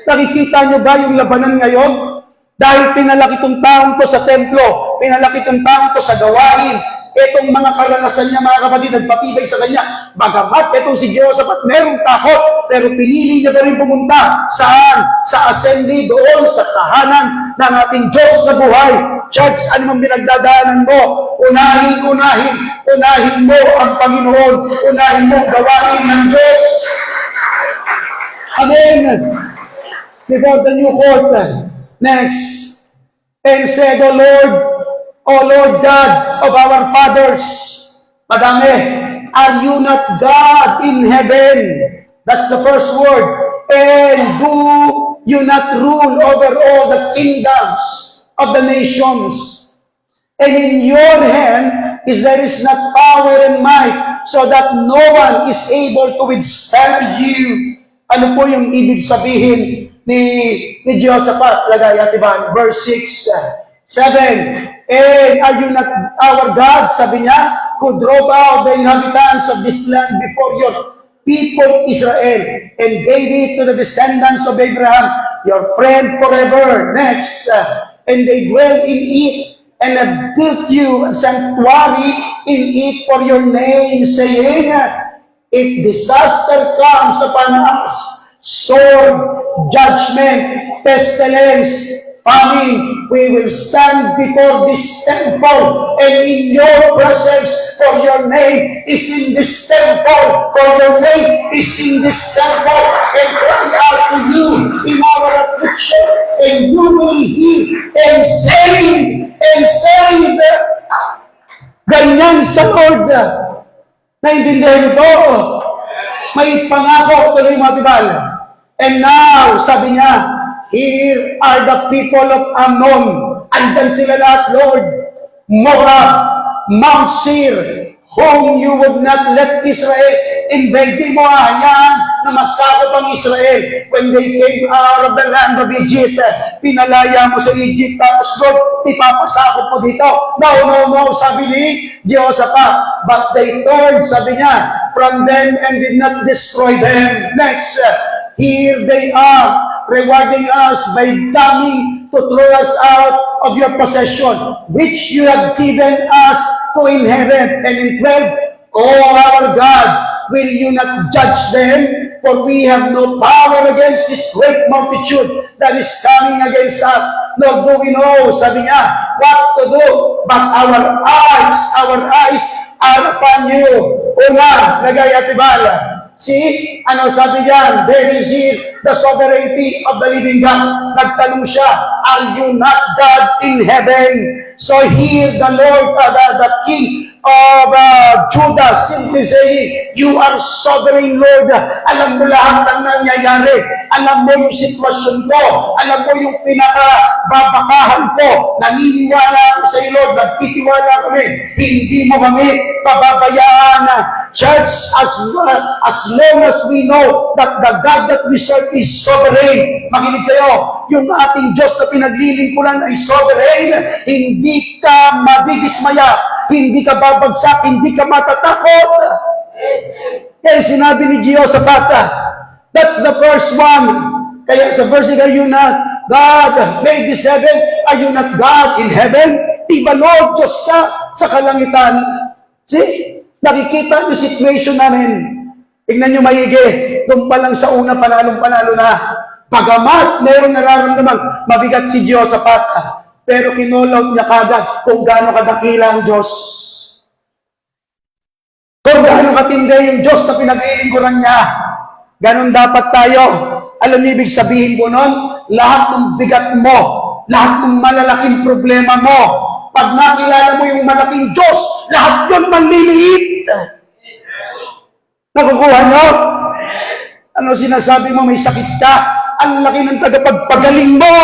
Nakikita nyo ba yung labanan ngayon? Dahil pinalaki itong taong to sa templo, pinalaki itong taong to sa gawain, itong mga karanasan niya, mga kapatid, nagpatibay sa kanya. Bagamat itong si Jehoshaphat merong takot, pero pinili niya pa rin pumunta. Saan? Sa assembly, doon sa tahanan ng ating Diyos na buhay. Church, ano mang pinagdadaanan mo? Unahin mo ang Panginoon. Unahin mo ang gawain ng Diyos. Amen. Before the new court. Next. And said, O Lord God of our fathers, madami, are you not God in heaven? That's the first word. And do you not rule over all the kingdoms of the nations? And in your hand there is not power and might, so that no one is able to withstand you. Ano po yung ibig sabihin ni Jehoshaphat? Lagay at iba, verse 6, 7. And are you not our God, sabi niya, who drove out the inhabitants of this land before your people Israel, and gave it to the descendants of Abraham, your friend forever. Next, and they dwell in it, and have built you a sanctuary in it for your name, saying, if disaster comes upon us, sword, judgment, pestilence, famine, we will stand before this temple, and in your presence, for your name is in this temple, for your name is in this temple, and cry out to you in our affliction, and you will hear and save, Ganyan sa Lord. Naintindihan niyo po? May pangako, tuloy mo, tibal. And now, sabi niya, here are the people of Ammon. Andyan sila lahat, Lord. Moab, Mount Seir, whom you would not let Israel invade. Di mo hayaan na masakop ang Israel. When they came out of the land of Egypt, pinalaya mo sa Egypt, tapos Lord, ipapasakop mo dito. No, sabi ni Jehoshaphat. But they turned, sabi niya, from them and did not destroy them. Next, here they are, rewarding us by coming to throw us out of your possession, which you have given us to inherit. And in 12, oh our God, will you not judge them? For we have no power against this great multitude that is coming against us. Nor do we know, sabi niya, what to do. But our eyes are upon you. Una, lagay at ibala. See, ano sabi diyan? There is here the sovereignty of the living God. Nagtanong siya, are you not God in heaven? So here the Lord, the King of Judah simply saying, you are sovereign Lord. Alam mo lahat ng nangyayari. Alam mo yung sitwasyon ko. Alam mo yung pinakababakahan ko. Naniniwala ako sa iyo, Lord. Nagtitiwala kami. Hindi mo kami pababayaan. Church, as long as we know that the God that we serve is sovereign, makinig kayo, yung ating Diyos na pinaglilingkuran ay sovereign, hindi ka madidismaya, hindi ka babagsak, hindi ka matatakot. Kaya sinabi ni Jehoshaphat, that's the first one. Kaya sa verse, are you not God made this heaven? Are you not God in heaven? Diba Lord, Diyos ka sa kalangitan? See? Nakikita yung situation namin. Tingnan nyo maigi. Doon pa lang sa una, panalong-panalo na. Pagamat, mayroong nararamdaman, mabigat si Jehoshaphat. Pero kinulaw niya kagad kung gaano kadakila ang Diyos. Kung gaano katindi yung Diyos na pinag-iilingkuran niya. Ganon dapat tayo. Alam niyo, ibig sabihin ko nun, lahat ng bigat mo, lahat ng malalaking problema mo, pag nakilala mo yung malaking Diyos, lahat yun manliliit. Nakukuha nyo? Ano sinasabi mo? May sakit ka? Ang laki ng tagapagpagaling mo.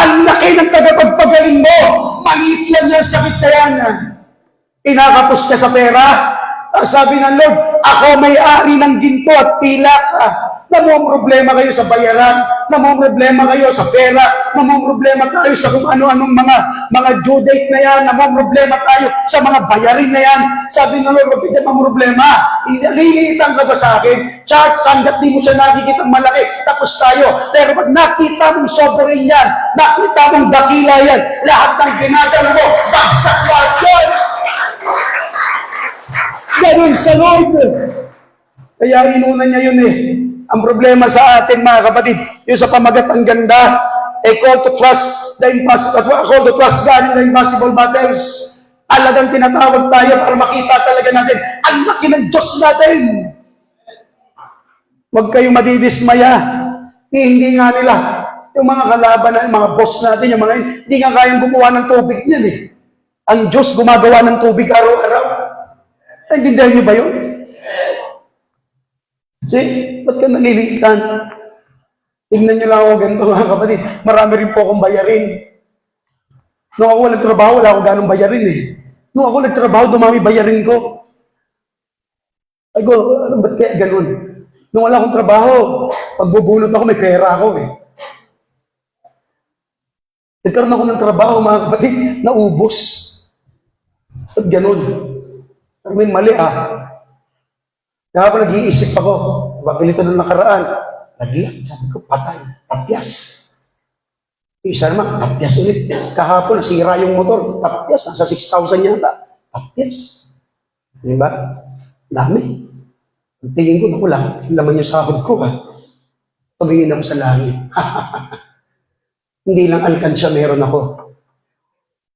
Ang laki ng tagapagpagaling mo. Maliit lang yung sakit na yan. Inakapos ka sa pera. Sabi ng Lord, ako may-ari ng ginto at pilak. Namumroblema kayo sa bayaran, namumroblema kayo sa pera, namumroblema tayo sa kung ano-anong mga due date na yan, namumroblema tayo sa mga bayarin na yan. Sabi ng Lord, huwag kita mamroblema. Liliitan ka ba sa akin? Church, hanggat di mo siya nakikita malaki, tapos tayo. Pero pag nakita mong sovereign yan, nakita mong dakila yan, lahat ng ginagawa mo, bagsak lahat yan. Ganun sa Lord. Kaya inuna niya yun eh. Ang problema sa atin, mga kapatid, yung sa pamagat ang ganda, a call to trust the impossible, a call to trust God in the impossible matters. Talagang tinatawag tayo para makita talaga natin ang laki ng Diyos natin. Huwag kayong madidismaya. Hindi nga nila. Yung mga kalaban na, yung mga boss natin, yung mga hindi nga kayang gumawa ng tubig yan eh. Ang Diyos gumagawa ng tubig araw-araw. Naintindihan niyo ba yun? See, ba't ka naliliitan? Tignan niyo lang ako ganito, mga kapatid. Marami rin po akong bayarin. Nung ako walang trabaho, wala akong ganong bayarin eh. Nung ako nagtrabaho, dumami bayarin ko. Ay ko, ano ba't kaya ganun? Nung wala akong trabaho, pag bubunot ako, may pera ako eh. Nagkaroon ako ng trabaho, mga kapatid, naubos. Ba't ganun? Pero may mali ah. Kaya ako nag-iisip ako, bakit nito nung nakaraan? Naglag, sabi ko, patay, tapyas. Isa naman, tapyas ulit. Kahapon, nasira yung motor, tapyas, nasa 6,000 yata. Tapyas. Di ba? Dami. Tingin ko, naku lang, laman yung sahod ko ha. Tumingin ako sa langit. Hindi lang alkansya meron ako.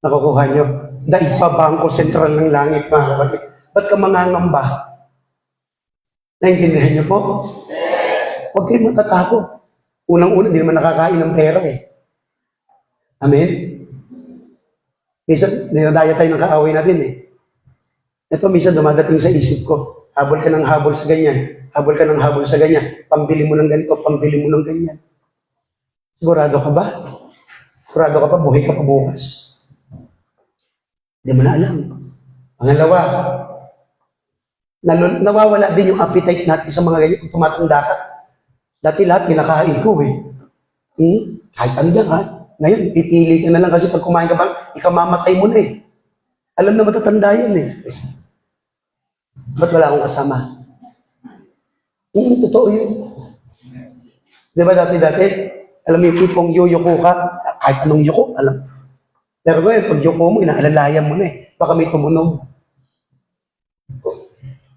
Nakukuha nyo. Dahil pa bangko sentral ng langit, mga kapatid. Ba't ka mangangamba? Naintindihan niyo po? Huwag kayong matatakot. Unang-una, hindi naman nakakain ng pera eh. Amen? Minsan, dinadaya tayo ng kaaway natin eh. Ito, minsan dumadating sa isip ko. Habol ka ng habol sa ganyan. Habol ka ng habol sa ganyan. Pambili mo ng ganito, pambili mo ng ganyan. Sigurado ka ba? Sigurado ka pa, buhay ka pa bukas. Hindi mo na alam. Pangalawa, nawawala din yung appetite natin sa mga ganyan kung tumatanda ka. Dati lahat kinakain ko eh. Kahit ano yan ha. Ngayon, pipili ka na lang kasi pag kumain ka bang, ikamamatay mo na eh. Alam na matatanda yan eh. Ba't wala akong kasama? Totoo yun. Di ba dati, alam mo yung tipong yuyuko ka, kahit anong yuko, alam. Pero ngayon, pag yuko mo, inaalalayan mo na eh. Baka may tumunog.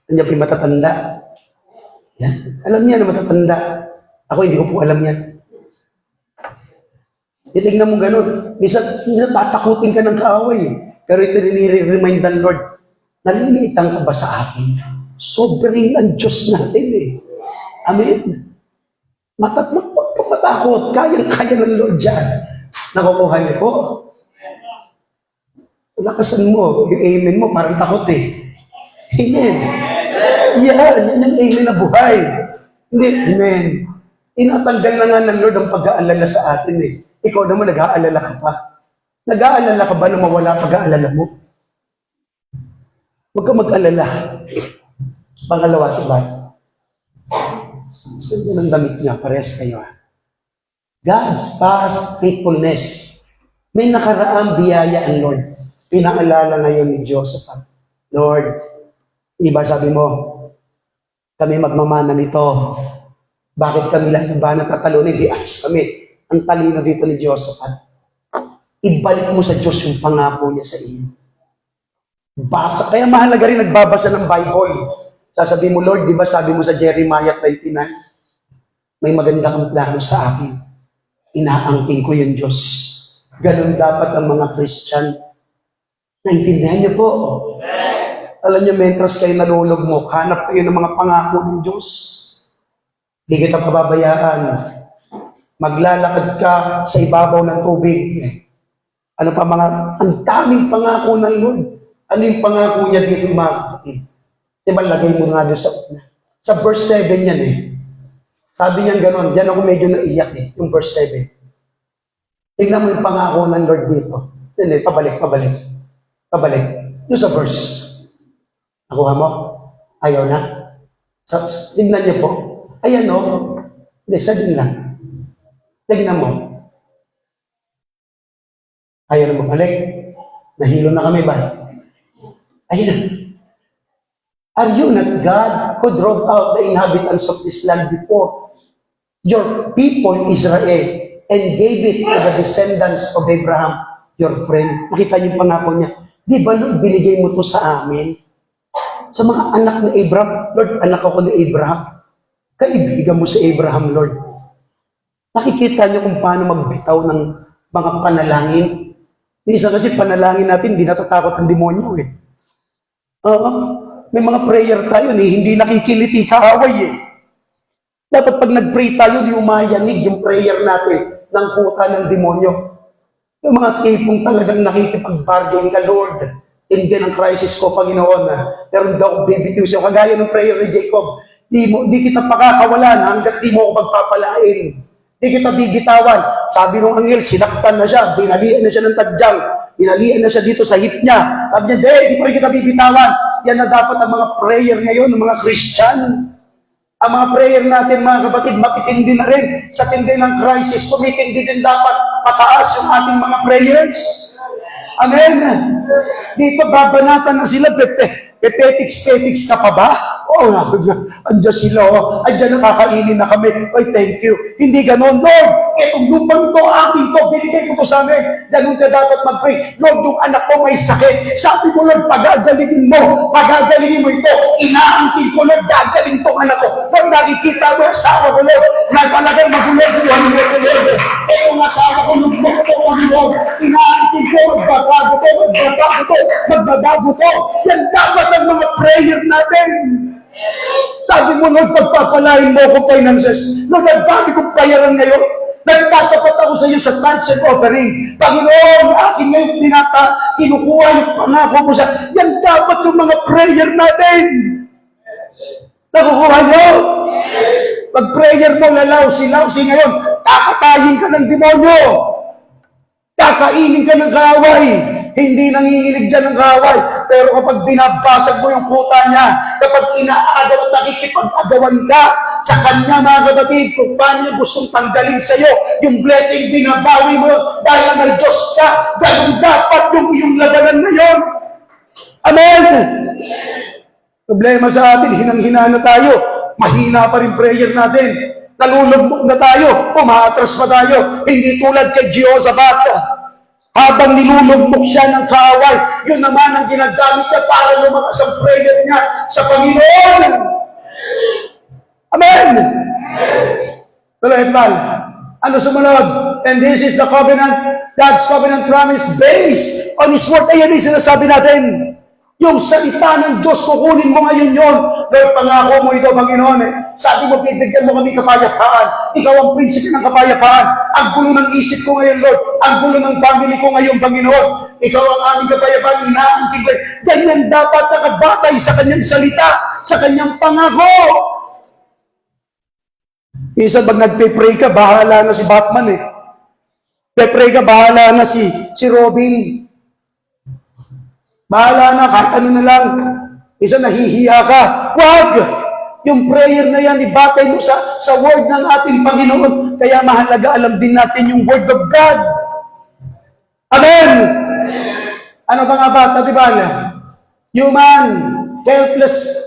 Nandiyan po yung matatanda. Yan. Alam niya na matatanda. Ako hindi ko po alam yan. Titignan mo ganun. Minsan tatakutin ka ng kaaway. Pero ito nire-remind ng Lord, naliliitan ka ba sa akin? Sobrang ang Diyos natin eh. Amen. Huwag kang matakot. Kaya ng Lord dyan. Nakukuha niyo po. Lakasan mo. Yung amen mo, parang takot eh. Amen. Yan yung amen na buhay. Hindi, amen. Inatanggal na nga ng Lord ang pag-aalala sa atin eh. Ikaw naman, nag-aalala ka pa. Nag-aalala ka ba na mawala pag-aalala mo? Huwag kang mag-alala. Pangalawa, diba? So, yun ang damit niya, parehas kayo. God's past faithfulness. May nakaraang biyaya ang Lord. Pinaalala ngayon ni Joseph. Lord, iba sabi mo, kami magmamana nito. Bakit kami lang ba natatalunin? Di alis kami. Ang talino dito ni Joseph. Ibalik mo sa Diyos yung pangako niya sa iyo. Basa. Kaya mahalaga rin nagbabasa ng Bible. Sasabi mo, Lord, di ba sabi mo sa Jeremiah 29, may maganda kang plano sa akin. Inaangking ko yung Diyos. Ganun dapat ang mga Christian. Naintindihan niyo po. Alam niyo, mentras kayo nalulog mo, hanap kayo ng mga pangako ng Diyos. Hindi kita pababayaan. Maglalakad ka sa ibabaw ng tubig. Ano pa ang daming pangako ng Lord. Ano yung pangako niya dito, mga kapatid? Diba, lagay mo nga doon sa una. Sa verse 7 yan eh. Sabi niya gano'n, diyan ako medyo naiyak eh, yung verse 7. Tingnan mo yung pangako ng Lord dito. Hindi, pabalik. Doon sa verse. Nakuha mo? Ayaw na? Tingnan niyo po. Ayan o. Hindi, sabihin lang. Tingnan mo. Ayaw na bumalik. Nahilo na kami ba? Ayun na. Are you not God who drove out the inhabitants of this land before your people Israel and gave it to the descendants of Abraham, your friend? Nakita niyo yung pangako niya. Di ba, Lord, binigay mo to sa amin? Sa mga anak ni Abraham, Lord, anak ako ni Abraham. Kaibigan mo si Abraham, Lord. Nakikita niyo kung paano magbitaw ng mga panalangin. Minsan kasi panalangin natin, hindi natatakot ang demonyo eh. May mga prayer tayo eh, hindi nakikiliti kaaway eh. Dapat pag nag-pray tayo, di umayanig yung prayer natin ng kuta ng demonyo. Yung mga tipong talagang nakikipag-bargain ka, Lord. Hindi ng crisis ko, Panginoon. Pero hindi ako bibitiw siya. Kagaya ng prayer ni Jacob, di kita pakakawalan hanggat di mo ako magpapalain. Di kita bibitawan. Sabi ng anghel, sinaktan na siya, binalian na siya ng tadyang, binalian na siya dito sa hip niya. Sabi niya, di pa rin kita bibitawan. Yan na dapat ang mga prayer ngayon ng mga Christian. Ang mga prayer natin, mga kapatid, matitindi na rin sa tindi ng crisis. Tumitindi din dapat pataas yung ating mga prayers. Amen. Dito babanatan na sila, petics ka pa ba? Oo, andyan sila, andyan nakakainin na kami. Ay, thank you. Hindi ganon, Lord, itong lupang to, aking to, binigay ko to sa amin. Ganon ka dapat mag-pray. Lord, yung anak ko may sakit. Sabi ko, Lord, pagagalingin mo ito. Inaangkin ko, Lord, gagaling tong anak ko. Lord, nakikita mo, asawa ko, Lord, nagpalagay magulog, buwan mo ko, Lord. Itong asawa ko, lupang to, Lord, inaangkin ko, magbabago to. Yan dapat ang mga prayer natin. Sabi mo, Lord, pagpapalain mo ako finances. Lord, ang dami kong bayaran ngayon. Nagtatapat ako sa iyo sa tithes and offering. Panginoon, akin ngayon kinukuha yung pangako mo sa... Yan dapat yung mga prayer natin. Nakukuha nyo? Pag prayer mo, lalawsi ngayon, kakatayin ka ng demonyo. Kakainin ka ng kaaway. Hindi nanginginig dyan ng kaaway. Pero kapag binabasag mo yung kuta niya, kapag inaagaw at nakikipag-agawan ka sa kanya, mga kapatid, kung paano niya gustong tanggalin sa iyo, yung blessing binabawi mo dahil may Diyos ka, ganun dapat yung iyong labanan ngayon. Amen! Problema sa atin, hinang-hina na tayo. Mahina pa rin prayer natin. Nalulugmok na tayo, umaatras pa tayo. Hindi tulad kay Jehoshaphat. Habang nilulugmok siya ng kaaway, yun naman ang ginagamit niya para lumakas ang prayer niya sa Panginoon. Amen! Tuloy, ano sumunod? And this is the covenant, God's covenant promise based on His word. Ayan yung sinasabi natin. Yung salita ng Diyos, kukunin mo ngayon yun. Lord, pangako mo ito, Panginoon. Sabi mo, bibigyan mo kami kapayapaan. Ikaw ang prinsipe ng kapayapaan. Ang gulo ng isip ko ngayon, Lord. Ang gulo ng family ko ngayon, Panginoon. Ikaw ang aming kapayapaan, inaangkin ko. Ganyan dapat nakabatay sa kanyang salita, sa kanyang pangako. Isa pag nagpe-pray ka, bahala na si Batman eh. Pe-pray ka, bahala na si Robin. Bahala na, kahit ano na lang. Isa nahihiya ka. Wag! Yung prayer na yan, ibatay mo sa word ng ating Panginoon. Kaya mahalaga, alam din natin yung word of God. Amen! Ano ba nga ba? Tatibala? Human, helpless.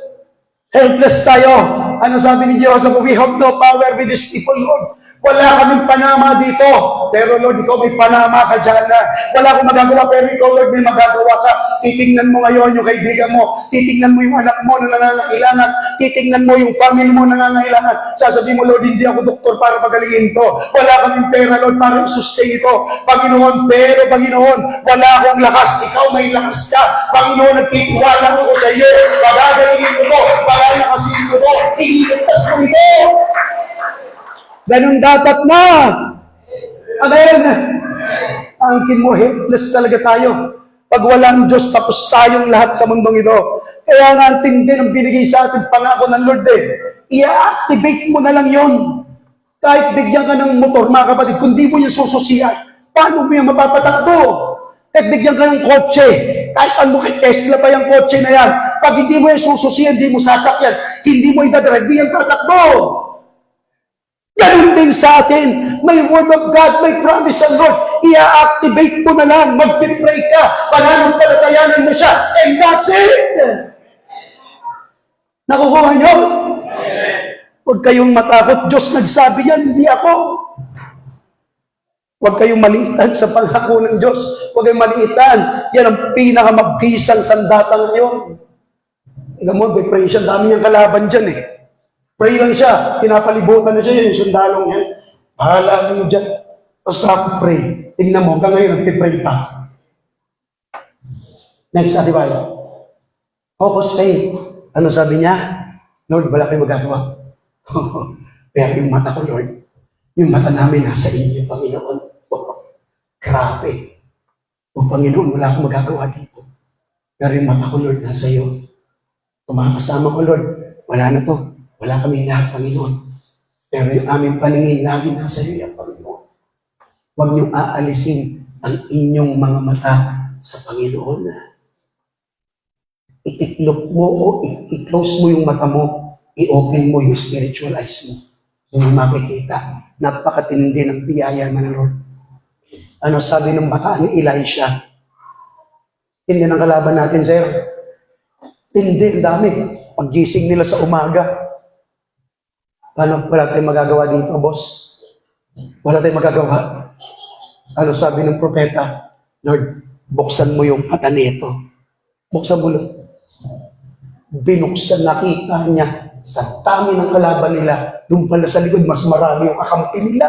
Helpless tayo. Ano sabi ni Diyos? We have no power with these people, Lord. Wala kaming panama dito. Pero Lord, ikaw may panama ka dyan. Wala akong magagawa, pero ikaw, Lord, may magagawa ka. Titingnan mo ngayon yung kaibigan mo. Titingnan mo yung anak mo na nangangailangan. Titingnan mo yung family mo na nangangailangan. Sasabihin mo, Lord, hindi ako doktor para pagalingin ito. Wala kaming pera, Lord, para i-sustain ito. Panginoon, pero Panginoon, wala akong lakas. Ikaw may lakas ka. Panginoon, nagtitiwala ako sa iyo. Pagagalingin ko to. Pagalakasin ko to. Iligtas ko ito. Ganun dapat na. Amen. Angkin mo, helpless talaga tayo. Pag walang Diyos, tapos tayong lahat sa mundong ito. Kaya nga ang tindi ng binigay sa ating pangako ng Lord i-activate mo na lang yon. Kahit bigyan ka ng motor, mga kapatid, kung di mo yung sususiyan, paano mo yung mapapatakbo? Kahit bigyan ka ng kotse, kahit ano kay Tesla pa yung kotse na yan, pag hindi mo yung sususiyan, hindi mo sasakyan, hindi mo idadrive, di yan tatakbo. Ganun din sa atin. May word of God, may promise ng Lord. I-activate mo na lang. Mag-pray ka. Pananampalatayanan mo siya. And that's it. Nakukuha niyo? Huwag kayong matakot. Diyos nagsabi yan, hindi ako. Huwag kayong maliitan sa pangako ng Diyos. Huwag kayong maliitan. Yan ang pinakamabisang sandata ngayon. Alam mo, may pray siya. Dami niyang kalaban dyan eh. Pray lang siya, pinapalibutan na siya, yung sundalong yan. Bahala mo dyan. Basta pray. Tingnan mo, hanggang ngayon, nagpipray pa. Next, Adibayo. Focus faith. Ano sabi niya? Lord, wala kayong magagawa. Pero yung mata ko, Lord, yung mata namin nasa inyo, Panginoon. Grabe. O Panginoon, wala akong magagawa dito. Pero yung mata ko, Lord, nasa iyo. Kumakasama ko, Lord, wala na to. Wala kami lahat, Panginoon. Pero yung aming paningin, lagi nasa iyo yan, Panginoon. Huwag niyong aalisin ang inyong mga mata sa Panginoon. I-iklop mo o i-close mo yung mata mo, i-open mo yung spiritual eyes mo. Yung makikita. Napakatindi ng biyaya ng Lord. Ano sabi ng bata ni Elisha? Hindi ng kalaban natin, sir. Hindi, ang dami. Paggising nila sa umaga, ano, wala tayong magagawa dito, boss. Wala tayong magagawa. Ano sabi ng propeta? Lord, buksan mo yung mata nito. Buksan mo lang. Binuksan, nakita niya sa dami ng kalaban nila. Doon pala sa likod, mas marami yung kakampi nila.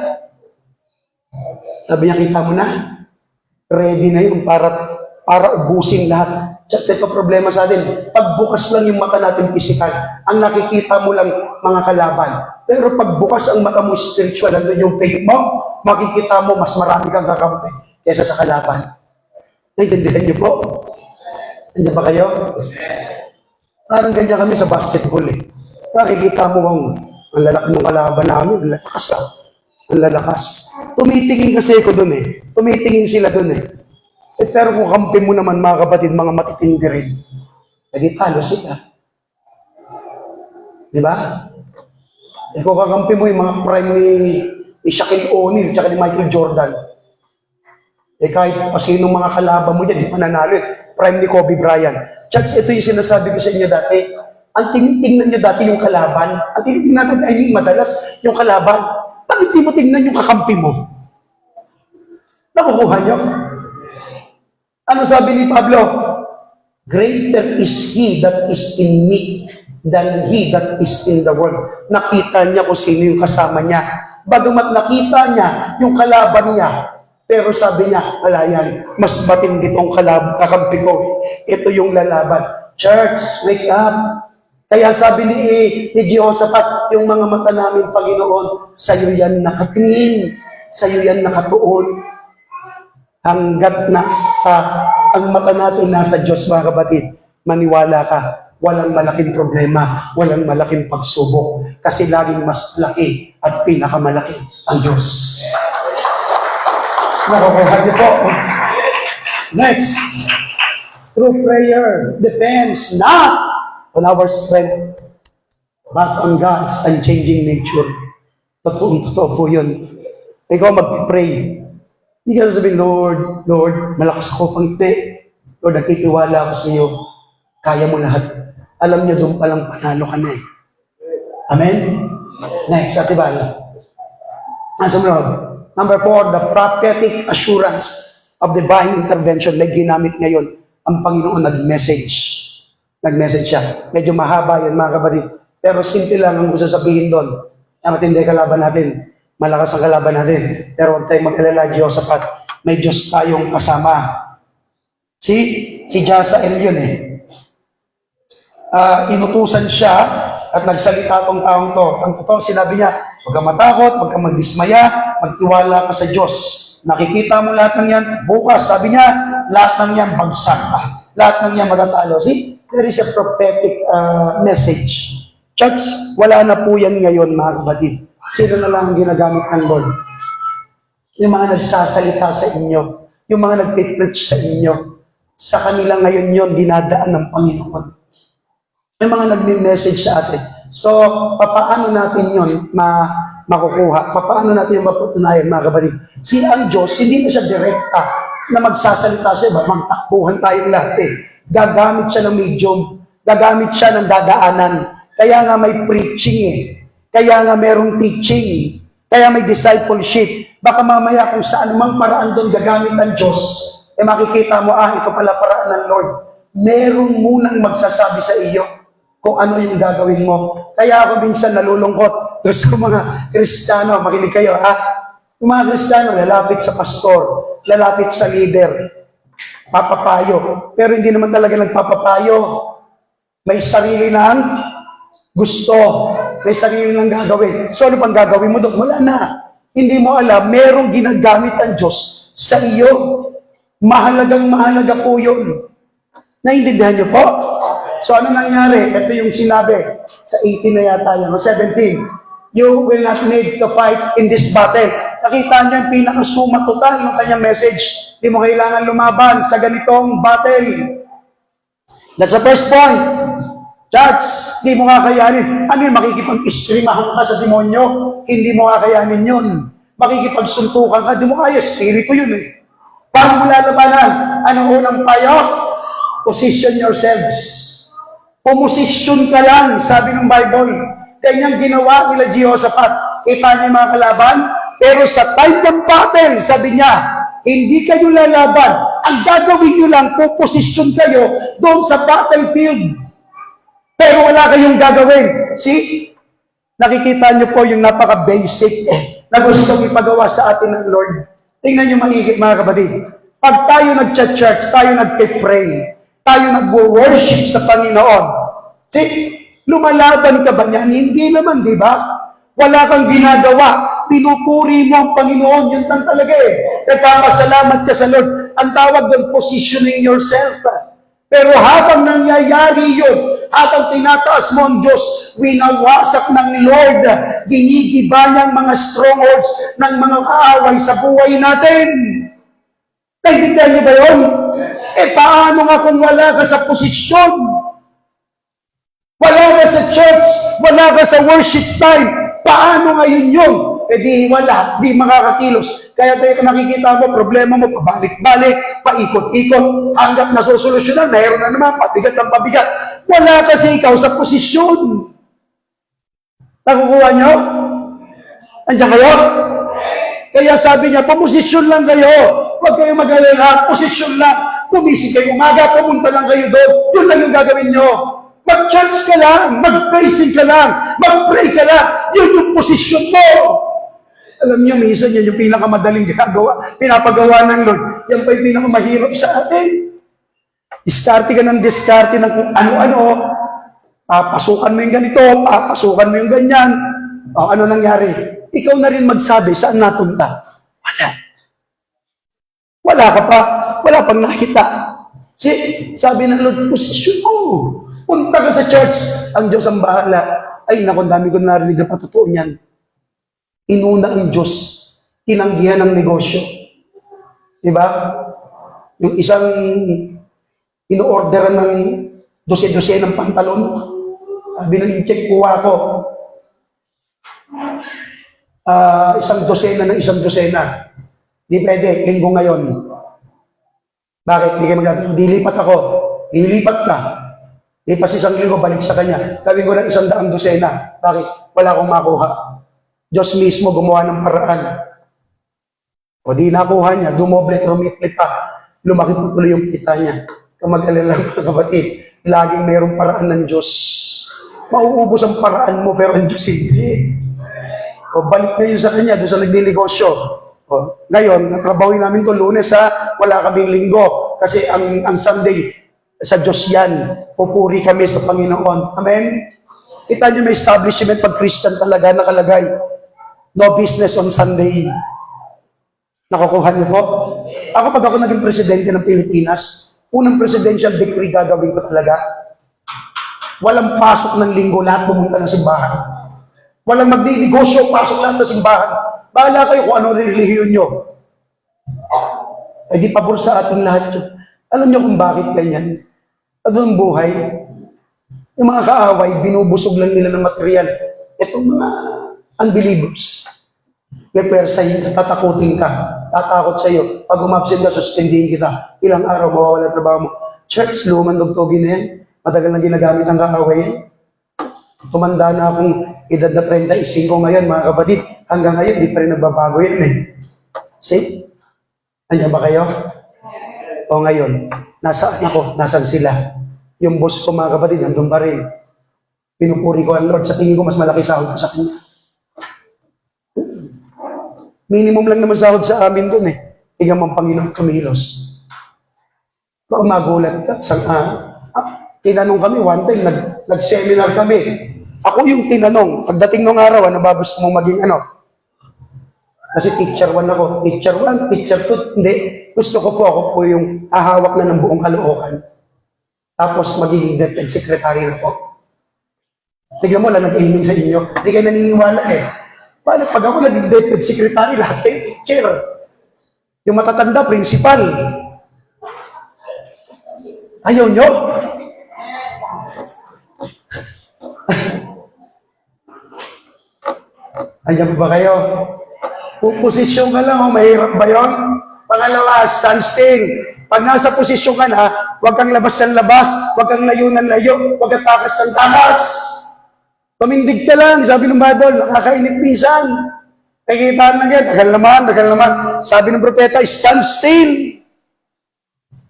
Sabi niya, kita mo na? Ready na yun para ubusin lahat. That's ito problema sa atin. Pagbukas lang yung mata natin physical, ang nakikita mo lang mga kalaban. Pero pagbukas ang mata mo spiritual, ano yung faith mo, makikita mo mas marami kang kakampi kaysa sa kalaban. Naiintindihan niyo po? Nandiyan ba kayo? Parang ganyan kami sa basketball eh. Nakikita mo ang lalaki ng kalaban namin, ang lalakas ah. Ang lalakas. Tumitingin kasi ako dun eh. Tumitingin sila dun eh. Pero kung kampi mo naman mga kapatid, mga matitindi rin, nagitalo sila. Di ba? Kung kakampi mo yung mga prime ni Shaquille O'Neal at ni Michael Jordan, kahit pa sinong mga kalaban mo yan, di pananalo. Prime ni Kobe Bryant. Chats, ito yung sinasabi ko sa inyo dati. Ang tinitingnan nyo dati yung kalaban, ang tinitingnan natin madalas yung kalaban. Bakit di mo tingnan yung kakampi mo? Nakukuha nyo? Ano sabi ni Pablo? Greater is He that is in me than he that is in the world. Nakita niya kung sino yung kasama niya. Bagamat nakita niya yung kalaban niya, Pero sabi niya, wala yan. Mas matindi tong kakampi ko. Ito yung lalaban. Church, wake up. Kaya sabi ni Jehoshaphat, yung mga mata namin, Panginoon, sa'yo yan nakatingin. Sa'yo yan nakatuon. Hanggat ang mata natin nasa Diyos, mga kapatid, maniwala ka, walang malaking problema, walang malaking pagsubok. Kasi laging mas laki at pinakamalaki ang Diyos. Nakukuha niyo po. Next. Through prayer, depends not on our strength, but on God's unchanging nature. Totoo po yun. Ikaw mag-pray. Hindi ka sabihin, Lord, malakas ako pang hindi. Lord, nakitiwala ako sa iyo. Kaya mo lahat. Alam niyo, doon palang panalo ka na eh. Amen? Next, atibala. Ang sumunod. Number 4, the prophetic assurance of divine intervention. Like ginamit ngayon, ang Panginoon nag-message. Nag-message siya. Medyo mahaba yun, mga kapatid. Pero simple lang ang gusto sabihin doon. Ang matindi kalaban natin. Malakas ang kalaban natin. Pero huwag tayong mag-alala, Jehoshaphat. May Diyos tayong kasama. Si Jazael yun eh. Inutusan siya at nagsalita tong taong to. Ang totoo, sinabi niya, huwag kang matakot, huwag kang magdismaya, magtiwala ka sa Diyos. Nakikita mo lahat ng yan. Bukas, sabi niya, lahat ng yan bagsak ka. Lahat ng yan matatalo. See, there is a prophetic message. Church, wala na po yan ngayon, mga kapatid. Sino na lang ang ginagamit ng Lord? Yung mga nagsasalita sa inyo, yung mga nagpipreach sa inyo, sa kanila ngayon yon dinadaan ng Panginoon. Yung mga nagme-message sa atin. So, papaano natin yon makukuha? Papaano natin yung mapatunayan, mga kapatid? Si ang Diyos, hindi na siya direkta na magsasalita siya, magtakbuhan tayong lahat eh. Gagamit siya ng medium, gagamit siya ng dadaanan. Kaya nga may preaching eh. Kaya nga merong teaching. Kaya may discipleship. Baka mamaya kung saan mang paraan doon gagamit ng Diyos, eh makikita mo, ito pala paraan ng Lord. Merong munang magsasabi sa iyo kung ano yung gagawin mo. Kaya ako minsan nalulungkot. Gusto ko mga Kristiyano, makinig kayo ha. Yung mga Kristiyano, lalapit sa pastor, lalapit sa leader, papapayo. Pero hindi naman talaga nagpapapayo. May sarili ng gusto. May sarili ng gagawin. So ano pang gagawin mo doon? Wala na. Hindi mo alam, merong ginagamit ang Diyos sa iyo. Mahalagang-mahalaga po yun. Naintindihan niyo po? So ano nangyari? Ito yung sinabi sa 18 na yata yan, o 17. You will not need to fight in this battle. Nakita niyo yung pinakasuma total ng kanyang message. Hindi mo kailangan lumaban sa ganitong battle. That's the first point. Church, hindi mo kakayanin. Ano yun, makikipag-iskrimahan ka sa demonyo? Hindi mo kakayanin yun. Makikipagsuntukan ka, di mo kaya, spirito yun eh. Paano mo lalabanan? Anong unang payo? Position yourselves. Pumusisyon ka lang, sabi ng Bible. Kanyang ginawa nila Jehoshaphat. Kita niya yung mga kalaban, pero sa time ng battle, sabi niya, hindi kayo lalaban. Ang gagawin nyo lang, puposisyon kayo doon sa battlefield. Pero wala kayong gagawin. See? Nakikita niyo po yung napaka-basic na gustong ipagawa sa atin ng Lord. Tingnan niyo maigit, mga kapatid. Pag tayo nag-church, tayo nag-pray, tayo nag-worship sa Panginoon. See? Lumalaban ka ba niyan? Hindi naman, di ba? Wala kang ginagawa. Pinupuri mo ang Panginoon. Yun lang talaga eh. Nagpapasalamat ka sa Lord. Ang tawag doon, positioning yourself. Pero habang nangyayari yun, habang tinataas mo ang Diyos, winawasak ng Lord, ginigiba niyang mga strongholds ng mga kaaway sa buhay natin. Naintindihan niyo ba yun? Paano nga kung wala ka sa posisyon? Wala ka sa church, wala ka sa worship time, paano ngayon yun? Di wala, di makakakilos. Kaya tayo nakikita mo, problema mo, pabalik-balik, paikot-ikot, hanggang nasusolusyonan, mayroon na naman, pabigat ang pabigat. Wala kasi ikaw sa posisyon. Nakukuha nyo? Andiyan kayo? Kaya sabi niya, pumusisyon lang kayo. Huwag kayo mag-alala, posisyon lang. Pumisig kayo umaga, pumunta lang kayo doon. Yun lang yung gagawin nyo. Mag-church ka lang, mag-praising ka lang, mag-pray ka lang. Yun yung posisyon mo. Alam niyo, minsan yan yung pinakamadaling ginagawa, pinapagawa ng Lord. Yan pa yung pinakamahirap sa atin. Diskarte ka ng diskarte ng kung ano-ano. Papasukan mo yung ganito, papasukan mo yung ganyan. O, ano nangyari? Ikaw na rin magsabi, saan napunta? Wala. Wala ka pa. Wala pang nakita. Sabi ng Lord, posisyon mo. Punta ka sa church. Ang Diyos ang bahala. Ay, naku, ang dami ko narinig na patotoo niyan. Inuna ang Diyos. Tinanggihan ang negosyo. Diba? Yung isang ino-orderan ng dose-dose ng pantalon. Sabi ng in-check, kuha ko. Isang dosena ng isang dosena. Di pwede, linggo ngayon. Bakit? Di kayo magagawa. Dilipat ako. Dilipat ka. Lipas isang linggo, balik sa kanya. Gawin ko ng 100 dosena. Bakit? Wala akong makuha. Diyos mismo gumawa ng paraan. O di nakuha niya, dumoble, rumiplit pa. Lumaki po tuloy yung kita niya. Kamag-alala mga kapatid, laging mayroong paraan ng Diyos. Mauubos ang paraan mo, pero ang Diyos hindi. O balik na yun sa kanya, doon sa nagninegosyo. O, ngayon, natrabawin namin to Lunes wala kaming linggo. Kasi ang Sunday, sa Diyos yan. Pupuri kami sa Panginoon. Amen? Kita niyo may establishment pag Christian talaga nakalagay. No business on Sunday. Nakukuha niyo po? Pag ako naging presidente ng Pilipinas, unang presidential decree gagawin ko talaga. Walang pasok ng linggo, lahat pumunta ng simbahan. Walang magdi-negosyo, pasok lahat sa simbahan. Bahala kayo kung anong relihiyon nyo. Ay di pabor sa ating lahat yun. Alam niyo kung bakit ganyan? Anong buhay? Yung mga kaaway, binubusog lang nila ng material. Itong mga unbelievers. May persahin ka, tatakutin ka, tatakot sa iyo. Pag umabsent ka, suspendihin kita. Ilang araw, mawawala trabaho mo. Church, lumang dugtogin na yan. Matagal na ginagamit ang kaaway yan. Tumanda na akong edad na 35 ngayon, mga kapatid. Hanggang ngayon, di pa rin nagbabago yan eh. See? Andiyan ba kayo? O ngayon, nasaan ako? Nasaan sila? Yung boss ko, mga kapatid, nandun pa rin. Pinupuri ko ang Lord. Sa tingin ko, mas malaki sahod ko sa kanya. Minimum lang naman sahod sa amin dun eh. Tingnan mo ang Panginoon kumilos. Baka magulat ka. Tinanong kami, one time, nag-seminar kami. Ako yung tinanong. Pagdating ng araw, ano ba gusto mong maging ano? Kasi teacher 1 ako. Teacher 1, teacher 2, hindi. Gusto ko po, ako po yung ahawak na ng buong Caloocan. Tapos magiging DepEd secretary na po. Tignan mo lang, nag-aiming sa inyo. Hindi kayo naniniwala eh. Paano pag ako naging DepEd secretary, lahat kayo teacher. Yung matatanda, principal. Ayaw nyo? Andiyan ba kayo? Posisyon ka lang, mahirap ba yun? Pangalawa, stand still. Pag nasa posisyon ka na, huwag kang labas ng labas, huwag kang layo ng layo, huwag kang takas ng takas. Tumindig ka lang, sabi ng Bible, nakakainip minsan. Nakikitaan na yan, tagal naman. Sabi ng propeta, stand still.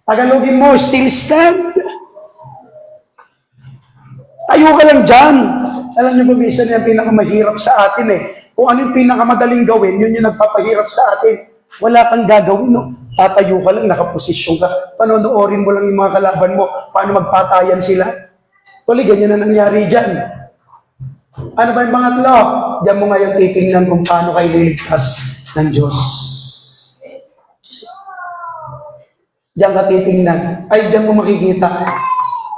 Tagalogin mo, still stand. Tayo ka lang dyan. Alam niyo ba, minsan yung pinakamahirap sa atin eh. Kung ano yung pinakamadaling gawin, yun yung nagpapahirap sa atin. Wala kang gagawin, no? Tatayo ka lang, nakaposisyon ka. Panonoorin mo lang yung mga kalaban mo. Paano magpatayan sila? Tuloy, ganyan na nangyari dyan. Ano ba yung pangatlo? Diyan mo ngayon titingnan kung paano kayo liligtas ng Diyos. Diyan ka titingnan. Ay, diyan mo makikita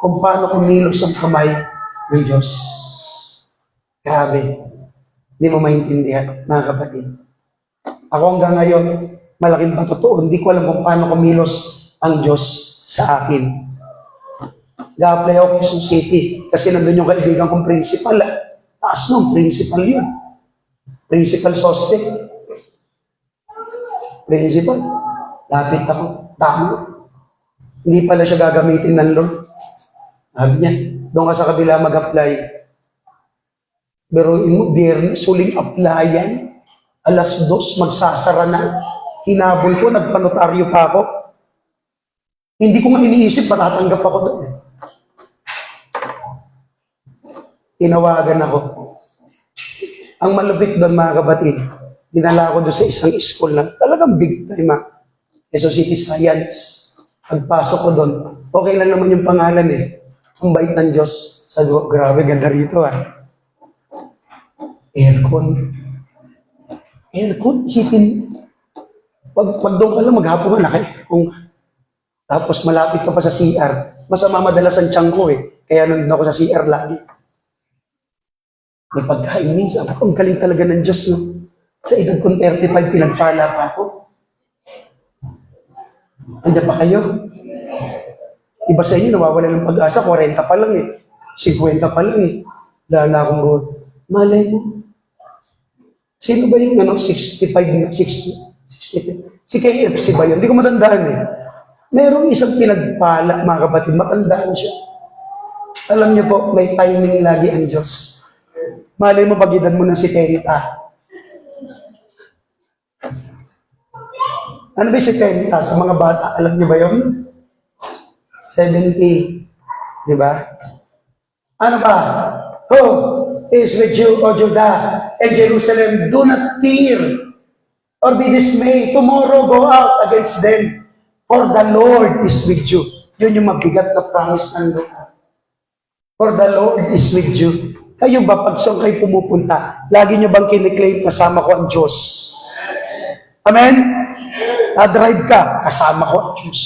kung paano kumilos ang kamay ng Diyos. Grabe. Hindi mo maintindihan, mga kapatid. Ako hanggang ngayon, malaking ba totoo? Hindi ko alam kung paano kumilos ang Diyos sa akin. Ga-apply ako Quezon City kasi nandun yung kaibigan kong principal. Taas nung, principal yun. Principal Soste. Principal. Lapit ako. Tama. Hindi pala siya gagamitin ng Lord. Sabi niya, doon ka sa kabila mag-apply. Pero Biyernes, huling applyan. 2:00, magsasara na. Hinabol ko, nagpanotaryo pa ako. Hindi ko nga iniisip, matatanggap ako doon. Tinawagan ako. Ang malupit doon, mga kapatid, dinala ko doon sa isang school na talagang big time, Quezon City Science. Pagpasok ko doon, okay lang naman yung pangalan Ang bait ng Diyos. Sabi ko, grabe, ganda rito Aircon. Aircon, isipin. Pag doon ka lang, maghapon ka kung tapos malapit ka pa sa CR. Masama madalas ang tiyan ko Kaya nandun ako sa CR lagi. May pagkain minsan. Ang galing talaga ng Diyos, no? Sa edad kong 35, pinagpala pa ako. Andiyan pa kayo? Iba sa inyo, nawawala ng pag-asa. 40 pa lang 50 pa lang Dahil akong road. Malay mo. Sino ba yung 65, 60? Si KFC ba yun? Hindi ko matandaan Merong isang pinagpala, mga kapatid, matandaan siya. Alam niyo po, may timing lagi ang Diyos. Malay mo, pagitan mo ng si Terita. Ano ba si Terita sa mga bata? Alam niyo ba yun? 70. Di ba? Ano ba? Who is with you, O Judah and Jerusalem? Do not fear or be dismayed. Tomorrow go out against them. For the Lord is with you. Yun yung mabigat na promise ng Lord. For the Lord is with you. Kayo ba, pag saan kayo pumupunta, lagi nyo bang kiniklaim kasama ko ang Diyos? Amen? Na-drive ka, kasama ko ang Diyos.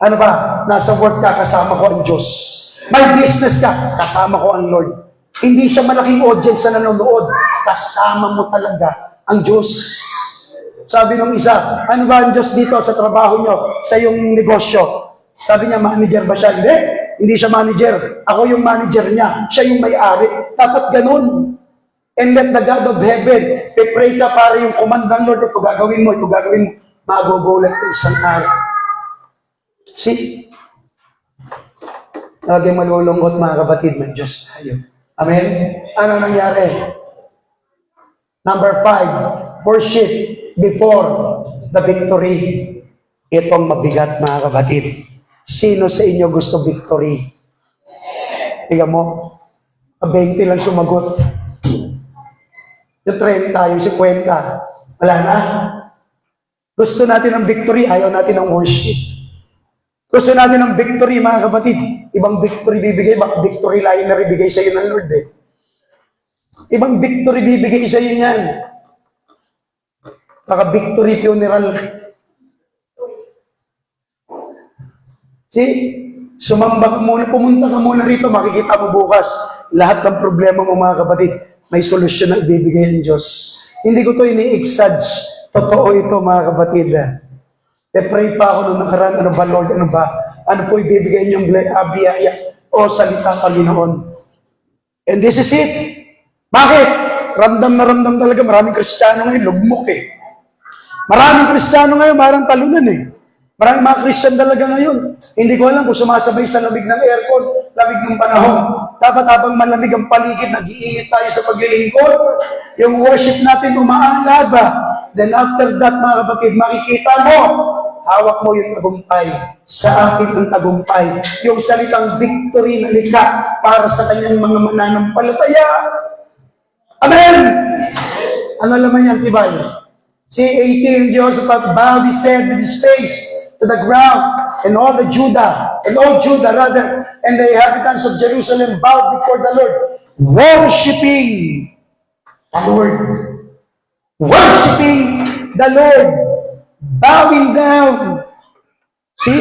Ano ba? Nasa work ka, kasama ko ang Diyos. May business ka, kasama ko ang Lord. Hindi siya malaking audience na nanonood. Kasama mo talaga ang Diyos. Sabi nung isa, ano ba ang Diyos dito sa trabaho nyo, sa yung negosyo? Sabi niya, manager ba siya? Hindi siya manager. Ako yung manager niya. Siya yung may-ari. Dapat ganun. And let the God of heaven, pray ka para yung command ng Lord, ito gagawin mo, magugulat ko isang araw. See? Lagi malulungkot mga kapatid, may Diyos tayo. Amen? Ano nangyari? Number 5, worship before the victory. Itong mabigat mga kapatid. Sino sa inyo gusto victory? Tingnan mo, 20 lang sumagot. Yung 30, yung 50, wala na. Gusto natin ng victory, ayaw natin ng worship. Gusto natin ng victory mga kapatid. Ibang victory bibigay, victory line na bibigay sa iyo ng Lord Ibang victory bibigay sa iyo niyan. Victory funeral. See? Sumamba ka muna, pumunta ka muna rito, makikita mo bukas. Lahat ng problema mo mga kapatid, may solusyon na ibibigay ng Diyos. Hindi ko to ini-exage. Totoo ito mga kapatid. Pray pa ako nung nakaraan, ano ba Lord, ano ba? Ano po ibibigay niyong biyaya o salita Panginoon? And this is it. Bakit? Ramdam na ramdam talaga. Maraming Kristiyano ngayon, lugmok Maraming Kristiyano ngayon, parang talunan Maraming mga Christian talaga ngayon. Hindi ko alam kung sumasabay sa lamig ng aircon, lamig ng panahon. Dapat habang malamig ang paligid, nag-iinit tayo sa paglilingkod. Yung worship natin umaangat ba? Then after that, mga kapatid, makikita mo, hawak mo yung tagumpay. Sa akin ang tagumpay. Yung salitang victory na likha para sa kanyang mga mananampalataya. Amen! Ano naman yan, tibay? See, 18, Jehoshaphat bowed his head with his face to the ground, and all Judah, and the inhabitants of Jerusalem bowed before the Lord, worshiping the Lord. Worshiping the Lord. Bowing down. See?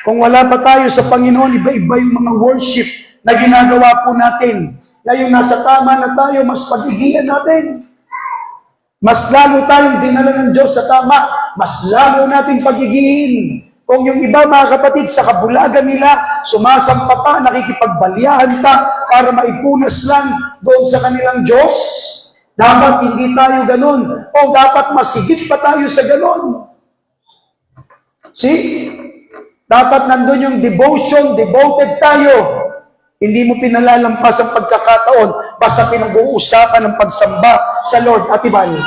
Kung wala pa tayo sa Panginoon, iba-iba yung mga worship na ginagawa po natin. Ngayong nasa tama na tayo, mas pag-igihan natin. Mas lalo tayong dinala ng Diyos sa tama, mas lalo nating pagigihin. Kung yung iba mga kapatid sa kabulagan nila, sumasampa pa, nakikipagbaliahan pa para maipunas lang doon sa kanilang Diyos, dapat hindi tayo ganun. O dapat masigit pa tayo sa ganun. See? Dapat nandun yung devotion, devoted tayo. Hindi mo pinalalampas ang pagkakataon basta pinag-uusapan ng pagsamba sa Lord at Iban.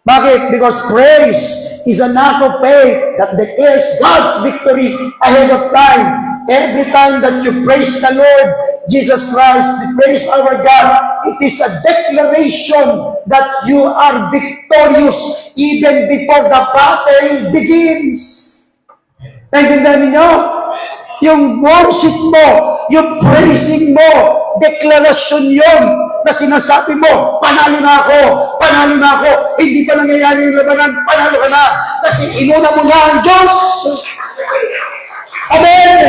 Bakit? Because praise is an act of faith that declares God's victory ahead of time. Every time that you praise the Lord, Jesus Christ. Praise our God. It is a declaration that you are victorious even before the battle begins. Naintindihan ninyo? Yung worship mo, yung praising mo, deklarasyon yun na sinasabi mo, panalo na ako, panalo na ako, hindi pa nangyayari yung labanan, panalo ka na, kasi inuna mo na ang Diyos. Amen!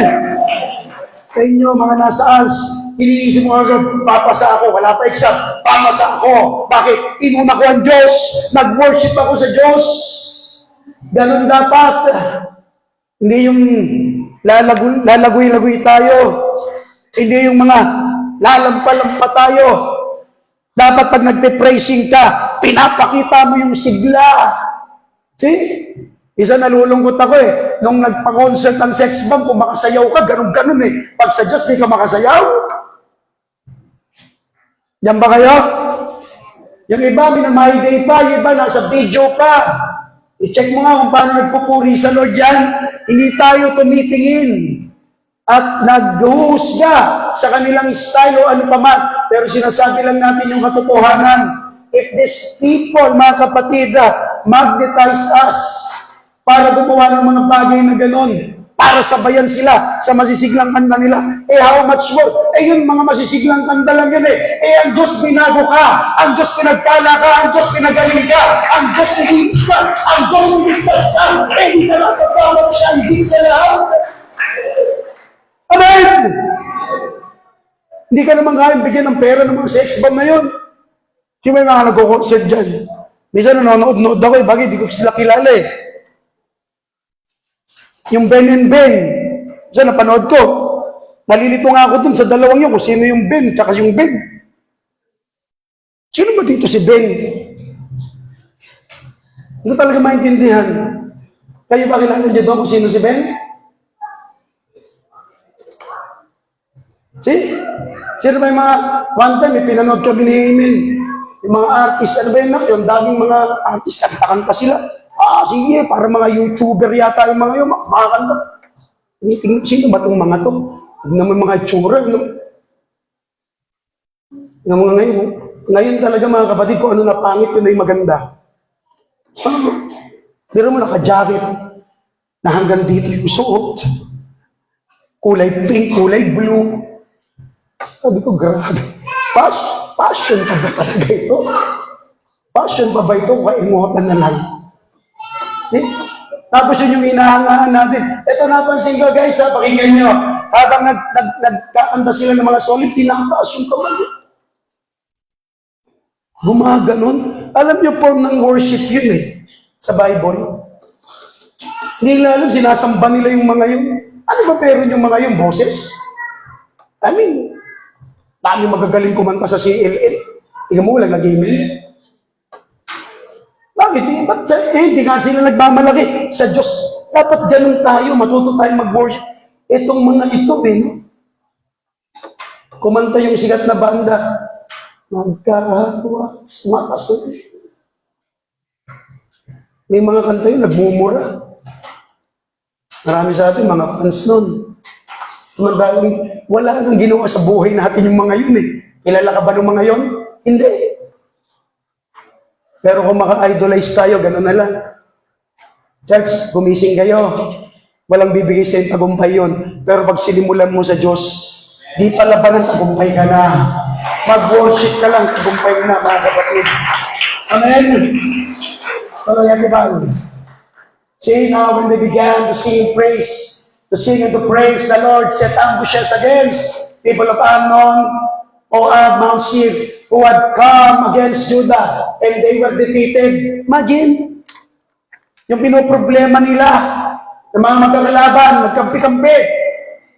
Sa inyo, mga nasa ALS, iniisip mo agad, papasa ako, wala pa exam, papasa ako. Bakit? Inuna ko ang Diyos, nag-worship ako sa Diyos. Ganun dapat. Hindi yung lalagoy-lagoy tayo. Hindi yung mga lalampa-lampa tayo. Dapat pag nagpe-praising ka, pinapakita mo yung sigla. See? Isa nalulungkot ako nung nagpa-concert ang Sex Bomb, kung makasayaw ka, ganun-ganun Pag sa Diyos, di ka makasayaw. Yan ba kayo? Yung iba, minamay day pa, yung iba, nasa video pa. I-check mo nga kung paano nagpupuri sa Lord yan. Hindi tayo tumitingin at naghuhusga sa kanilang style o ano pa man. Pero sinasabi lang natin yung katotohanan. If these people, mga kapatid, magnetize us para gumawa ng mga bagay na gano'n, para sabayan sila sa masisiglang kanta nila, how much more? Yun, mga masisiglang kanta lang yun ang Diyos binago ka, ang Diyos pinagpala ka, ang Diyos pinagaling ka, ang Diyos nilinis ka, ang Diyos niligtas ka, hindi ka nakatawag siya, hindi sa lahat. Amen! Hindi ka naman kayang bigyan ng pera ng mga sex bomb na yun. Yung may mga nagko-concert dyan. Minsan nanonood-nood ako bagay, di ko sila kilala Yung Ben and Ben, so napanood ko. Nalilito nga ako dun sa dalawang yun kung sino yung Ben tsaka yung Ben. Sino ba dito si Ben? Hindi talaga maintindihan. Kayo ba kilala niyo doon kung sino si Ben? See? Sino ba yung mga, one time, pinanood kami ni Amen. Yung mga artist, ano ba yun? Yung daming mga artist, kanta-kanta sila. Sige, para mga YouTuber yata yung mga yun, makakanta. Tingnan, sino ba itong mga to? Tingnan mo yung mga itsura, no? Yung mga ngayon talaga mga kapatid, kung ano na pangit, yun ay maganda. Pero mo naka-jacket na hanggang dito yung suot. Kulay pink, kulay blue. Sabi ko, grabe. Passion pa ba talaga ito? Passion pa ba ito? Kaingotan na lang. See? Tapos yun yung inahangaan natin. Ito napansin ko guys, pakinggan nyo. Habang nagkakanta sila ng mga solid, tinataas yung kamay. Gumaganon. Alam nyo, form ng worship yun sa Bible. Hindi nila alam, sinasamba nila yung mga yun. Ano ba pero yung mga yung boses? I mean, dami magagaling kumanta sa CLN. Tingnan mo, walang nag-amen. Bakit? Hindi nga sila nagmamalaki sa Diyos. Dapat ganun tayo, matuto tayo mag-worship. Itong mga ito, kumanta yung sikat na banda. Magkahatuwa, matasun. May mga kanta yun, nagmumura. Marami sa atin, mga fans nun. Wala nang ginawa sa buhay natin yung mga yun Kilala ka ba ng mga yun? Hindi. Pero kung maka-idolize tayo, gano'n na lang. Church, gumising kayo. Walang bibigay sa tagumpay yun. Pero pag sinimulan mo sa Diyos, di pa laban ng tagumpay ka na. Mag-worship ka lang, tagumpay na, mga kapatid. Amen? Palaya diba? See, now when they began to sing praise, to sing and to praise the Lord, set ambushes against people of Ammon, Moab, Mount Seir, who had come against Judah, and they were defeated. Imagine, yung pinoproblema nila, ng mga magkakalaban, magkampi-kampi,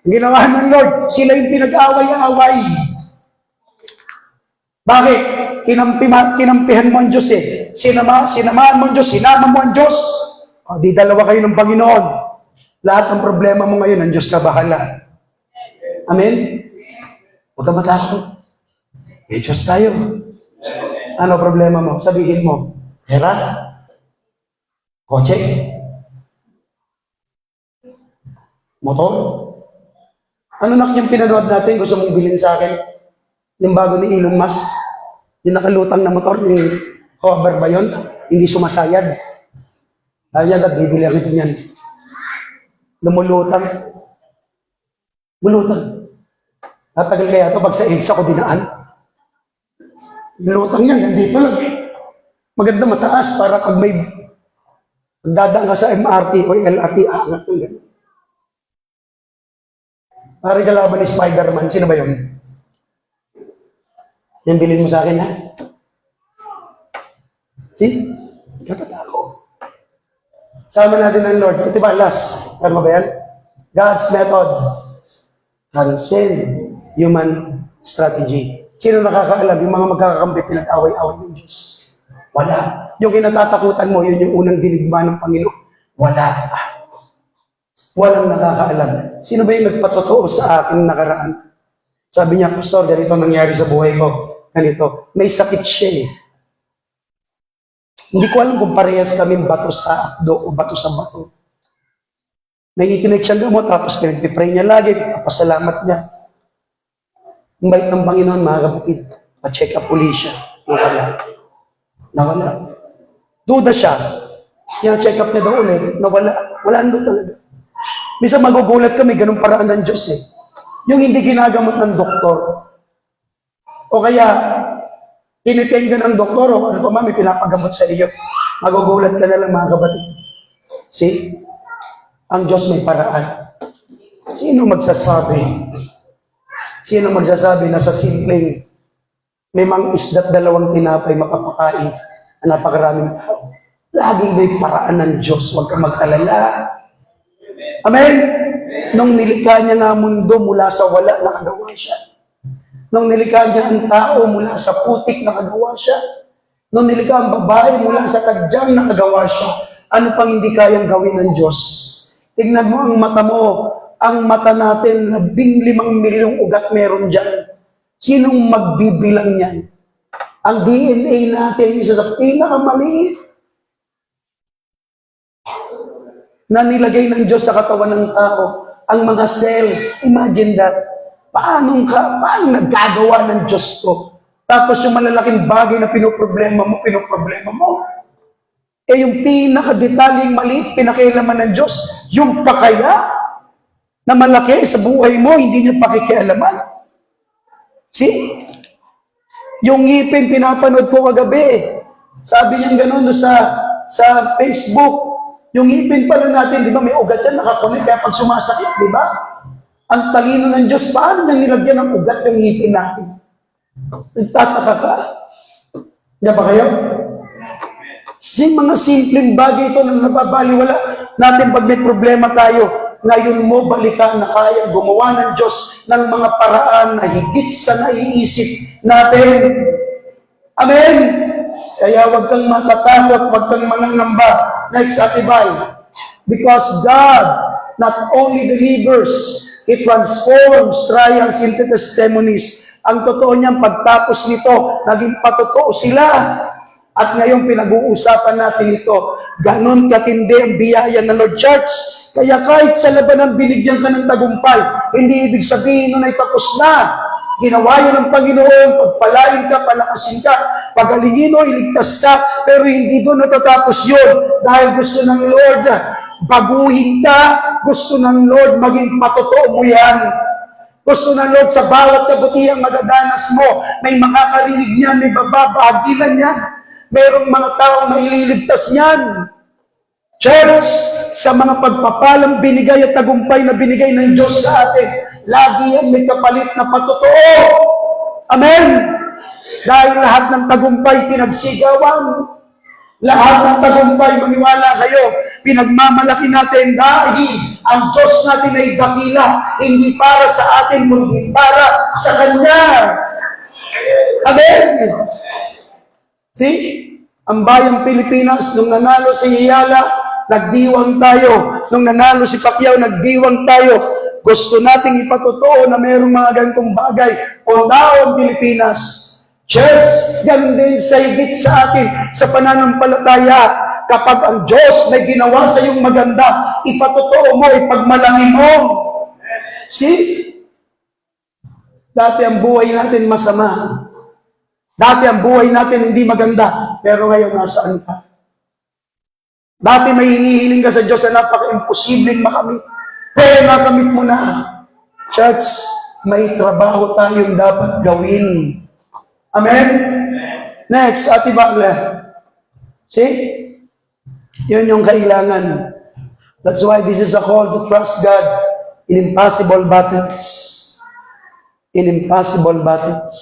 ang ginawa ng Lord, sila yung pinag-away-away. Bakit? Kinampihan mo ang Diyos Sinamahan mo ang Diyos, sinama mo ang Diyos. Di dalawa kayo ng Panginoon. Lahat ng problema mo ngayon, ang Diyos na bahala. Amen? Huwag ka matakot. May Diyos tayo. Ano problema mo? Sabihin mo, pera? Kotse? Motor? Ano nak yung pinanood natin? Gusto mong bilhin sa akin? Yung bago ni Elon Musk? Yung nakalutang na motor, yung hover ba yun? Hindi sumasayad. Ayaw niya, bibili ako ito niyan. Lumulutang. Mulutang. Natagal kaya ito pag sa AIDS ako dinaan. Lutang yan, nandito lang. Maganda mataas para pag may dadaan ka sa MRT o LRT, aangat ng gano'n. Pare kalaban ni Spider-Man, sino ba yun? Yan bilhin mo sa akin, ha? See? Katatako. Sama natin ng Lord. Ito ba, last? Tama ba yan? God's method. Transcend human strategy. Sino nakakaalam? Yung mga magkakampi, pinag-away-away ng Diyos. Wala. Yung kinatatakutan mo, yun yung unang dinigma ng Panginoon. Wala. Walang nakakaalam. Sino ba yung nagpatotoo sa aking nakaraan? Sabi niya, Pastor, ganito nangyari sa buhay ko. Ganito. May sakit siya eh. Hindi ko alam kung parehas kami bato sa akdo o bato sa bato. Nakikinig siya gamot, tapos pinagpipray niya lagi, papasalamat niya. Ang bait ng Panginoon, mga kapatid, pa-check up uli siya. Nawala. Duda siya. Yung check up niya daw ulit, nawala. Walaan doon talaga. Minsan magugulat kami, ganun paraan ng Diyos eh. Yung hindi ginagamot ng doktor. O kaya, tinitain ka ng doktor, o ano pa mami, pinapagamot sa iyo. Magugulat ka na lang mga kapatid. See? Ang Diyos may paraan. Sino magsasabi na sa simpleng may mga isda't dalawang tinapay makapakain na napakaraming tao? Laging may paraan ng Diyos. Huwag kang mag-alala. Amen? Nung nilikha niya nga mundo mula sa wala, nakagawa siya. Nung nilikha niya ang tao mula sa putik, nakagawa siya. Nung nilikha ang babae mula sa tadyang, nakagawa siya. Ano pang hindi kayang gawin ng Diyos? Tignan mo ang mata mo. Ang mata natin, 15 milyong ugat meron dyan. Sinong magbibilang niyan? Ang DNA natin, isa sa pinakamaliit na nilagay ng Diyos sa katawan ng tao. Ang mga cells, imagine that. Paano nagkagawa ng Diyos to? Tapos yung malalaking bagay na pinoproblema mo. Eh yung pinakadetaling maliit, pinakialaman ng Diyos, yung pakaya na malaki sa buhay mo, hindi niya pakikialaman. See? Yung ngipin, pinapanood ko kagabi. Sabi niya gano'n sa Facebook. Yung ngipin pala natin, di ba, may ugat yan, nakakunik, kaya pag sumasakit, di ba? Ang talino ng Diyos, paano nang nilagyan ng ugat ng ngipin natin? Nagtataka ka? Di ba kayo? Mga simpleng bagay ito na nababaliwala natin pag may problema tayo. Ngayon mo balikan na kaya gumawa ng Diyos ng mga paraan na higit sa naiisip natin. Amen? Kaya huwag kang matatakot, huwag kang manangamba. Next, atibay. Because God not only delivers, He transforms trials into testimonies. Ang totoo niyang pagtapos nito, naging patotoo sila. At ngayon pinag-uusapan natin ito. Ganon katindi ang biyaya ng Lord Church. Kaya kahit sa labanan binigyan ka ng tagumpay, hindi ibig sabihin nun ay tapos na. Ginawa yun ng Panginoon, pagpalain ka, palakasin ka, pagalingin o iligtas ka, pero hindi doon natatapos yun. Dahil gusto ng Lord, baguhin ka, gusto ng Lord, maging patotoo mo yan. Gusto ng Lord, sa bawat kabutihang magadanas mo, may makakarinig niyan, may bababagilan niyan. Merong mga taong maililigtas niyan. Church, sa mga pagpapalang binigay at tagumpay na binigay ng Diyos sa atin, lagi yan may kapalit na patotoo. Amen? Dahil lahat ng tagumpay pinagsigawan. Lahat ng tagumpay, maniwala kayo, pinagmamalaki natin dahil ang Diyos natin ay dakila, hindi para sa atin, kundi para sa Kanya. Amen? See? Ang bayang Pilipinas, nung nanalo si Hiyala, nagdiwang tayo. Nung nanalo si Pacquiao, nagdiwang tayo. Gusto nating ipatotoo na mayroong mga ganitong bagay. O naon Pilipinas. Church, ganun din sa higit sa atin, sa pananampalataya. Kapag ang Diyos may ginawa sa iyong maganda, ipatotoo mo, ipagmalangin mo. See? Dati ang buhay natin masama. Dati ang buhay natin hindi maganda. Pero ngayon, nasaan ka? Dati may hinihiling ka sa Diyos na napaka-imposibleng makamit. Pero nakamit mo na. Church, may trabaho tayong dapat gawin. Amen? Next, Ate Bakla. See? Yun yung kailangan. That's why this is a call to trust God in impossible battles. In impossible battles.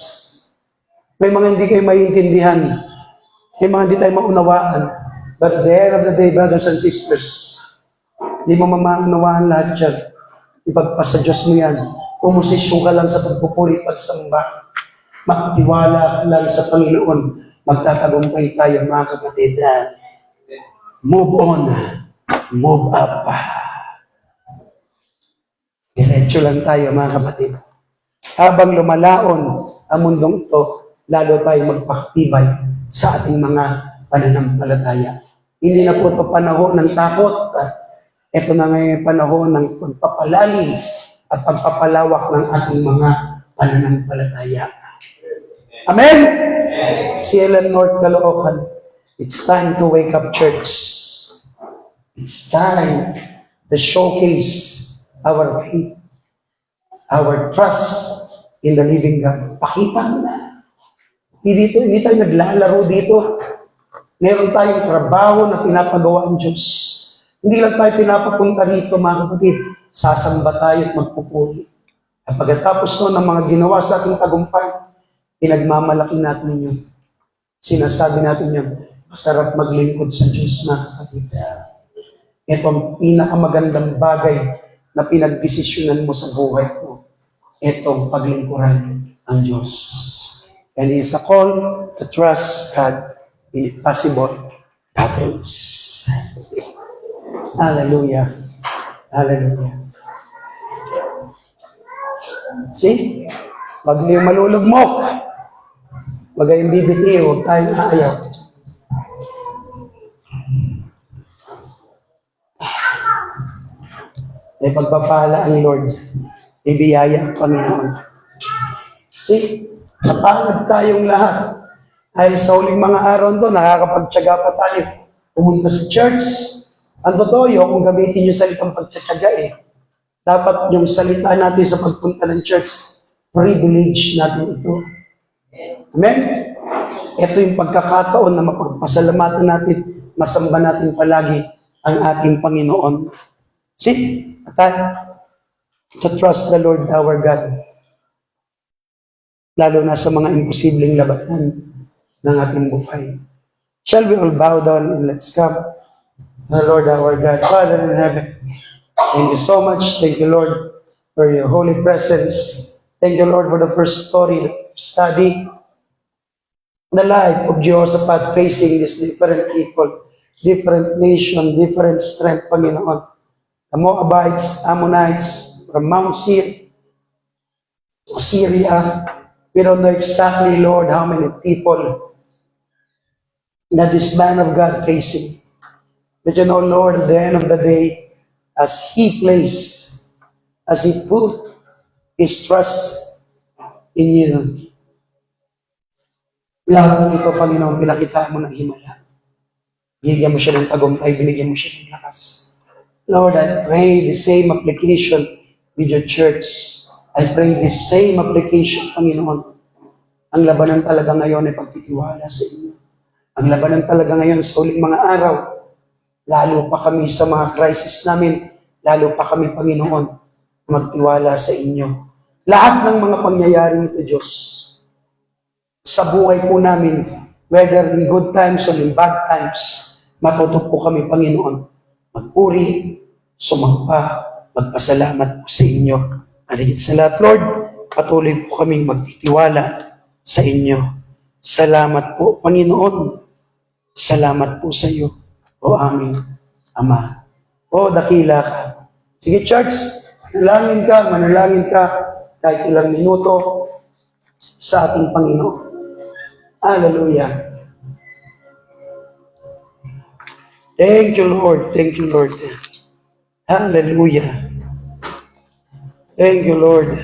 May mga hindi kayo maintindihan. May mga hindi tayo maunawaan. But at the end of the day, brothers and sisters, hindi mo mamaunawaan lahat yan. Ipagpasa Diyos mo yan. Pumosisyon ka lang sa pagpupuri at samba. Magtiwala ka lang sa Panginoon. Magtatagumpay tayo, mga kapatid. Move on. Move up. Diretso lang tayo, mga kapatid. Habang lumalaon ang mundong ito, lalo tayo magpakatibay sa ating mga pananampalataya. Hindi na po ito panahon ng takot. Ito na ngayon panahon ng pagpapalalim at pagpapalawak ng ating mga pananampalataya. Amen? CLM North Caloocan, it's time to wake up, church. It's time to showcase our faith, our trust in the living God. Pakita mo na. Hindi tayo naglalaro dito. Meron tayong trabaho na pinapagawa ang Diyos. Hindi lang tayo pinapapunta rito, mga kapatid. Sasamba tayo at magpupuri. At pagkatapos nun ng mga ginawa sa ating tagumpay, pinagmamalaki natin yun. Sinasabi natin yun, masarap maglingkod sa Diyos, mga kapatid. Ito ang pinakamagandang bagay na pinagdesisyonan mo sa buhay mo. Itong paglingkuran ang Diyos. And it is a call to trust God in impossible battles. Hallelujah. Hallelujah. See? Wag niyong malulugmok. Wag kayong bibitiw. Huwag tayong aayaw. May pagpapala ang Lord. May biyaya ang Panginoon. See? Napalad tayong lahat. Ay sa huling mga araw doon, nakakapagtyaga pa tayo. Pumunta sa church. Ang totoo yun, kung gamitin yung salitang pagtsatsaga dapat yung salita natin sa pagpunta ng church, privilege natin ito. Amen? Ito yung pagkakataon na mapagpasalamatan natin, masamba natin palagi ang ating Panginoon. See? To trust the Lord our God. Lalo na sa mga imposibleng labanan ng ating buhay. Shall we all bow down and let's come? The Lord our God, Father in heaven, thank you so much. Thank you, Lord, for your holy presence. Thank you, Lord, for the first story that we study. The life of Jehoshaphat facing these different people, different nation, different strength, Panginoon. The Moabites, Ammonites, from Mount Seir, Syria. We don't know exactly, Lord, how many people that this man of God facing. But you know, Lord, at the end of the day, as he put his trust in you, lahat ng ito, Panginoon, pinakita mo ng himala. Binigyan mo siya ng tagumpay, binigyan mo siya ng lakas. Lord, I pray the same application with your church. I pray the same application, Panginoon. Ang labanan talaga ngayon ay pagtitiwala sa inyo. Ang labanan talaga ngayon sa uling mga araw, lalo pa kami sa mga crisis namin, lalo pa kami, Panginoon, magtiwala sa inyo. Lahat ng mga pangyayari nito, Diyos, sa buhay po namin, whether in good times or in bad times, matuto po kami, Panginoon, magpuri, sumampa, magpasalamat po sa inyo. At higit sa lahat, Lord, patuloy po kaming magtitiwala sa inyo. Salamat po, Panginoon. Salamat po sa iyo, o aming Ama. O dakila ka. Sige, church, manalangin ka kahit ilang minuto sa ating Panginoon. Hallelujah. Thank you, Lord. Thank you, Lord. Hallelujah. Thank you, Lord.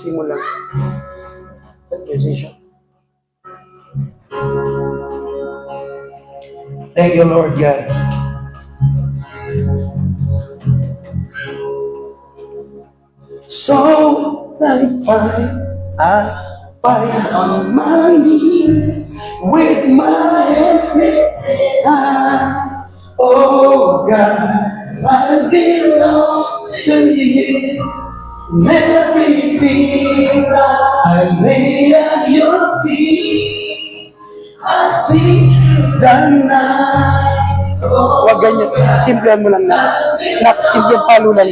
Ayusin mo lang. Set position. Thank you, Lord God. So, I fight on my knees with my hands lifted high. Oh God, I belong to you. And every fear I lay at your feet. I sing through the night. Huwag ganyan. Simplihan mo lang na. Simplihan palo lang.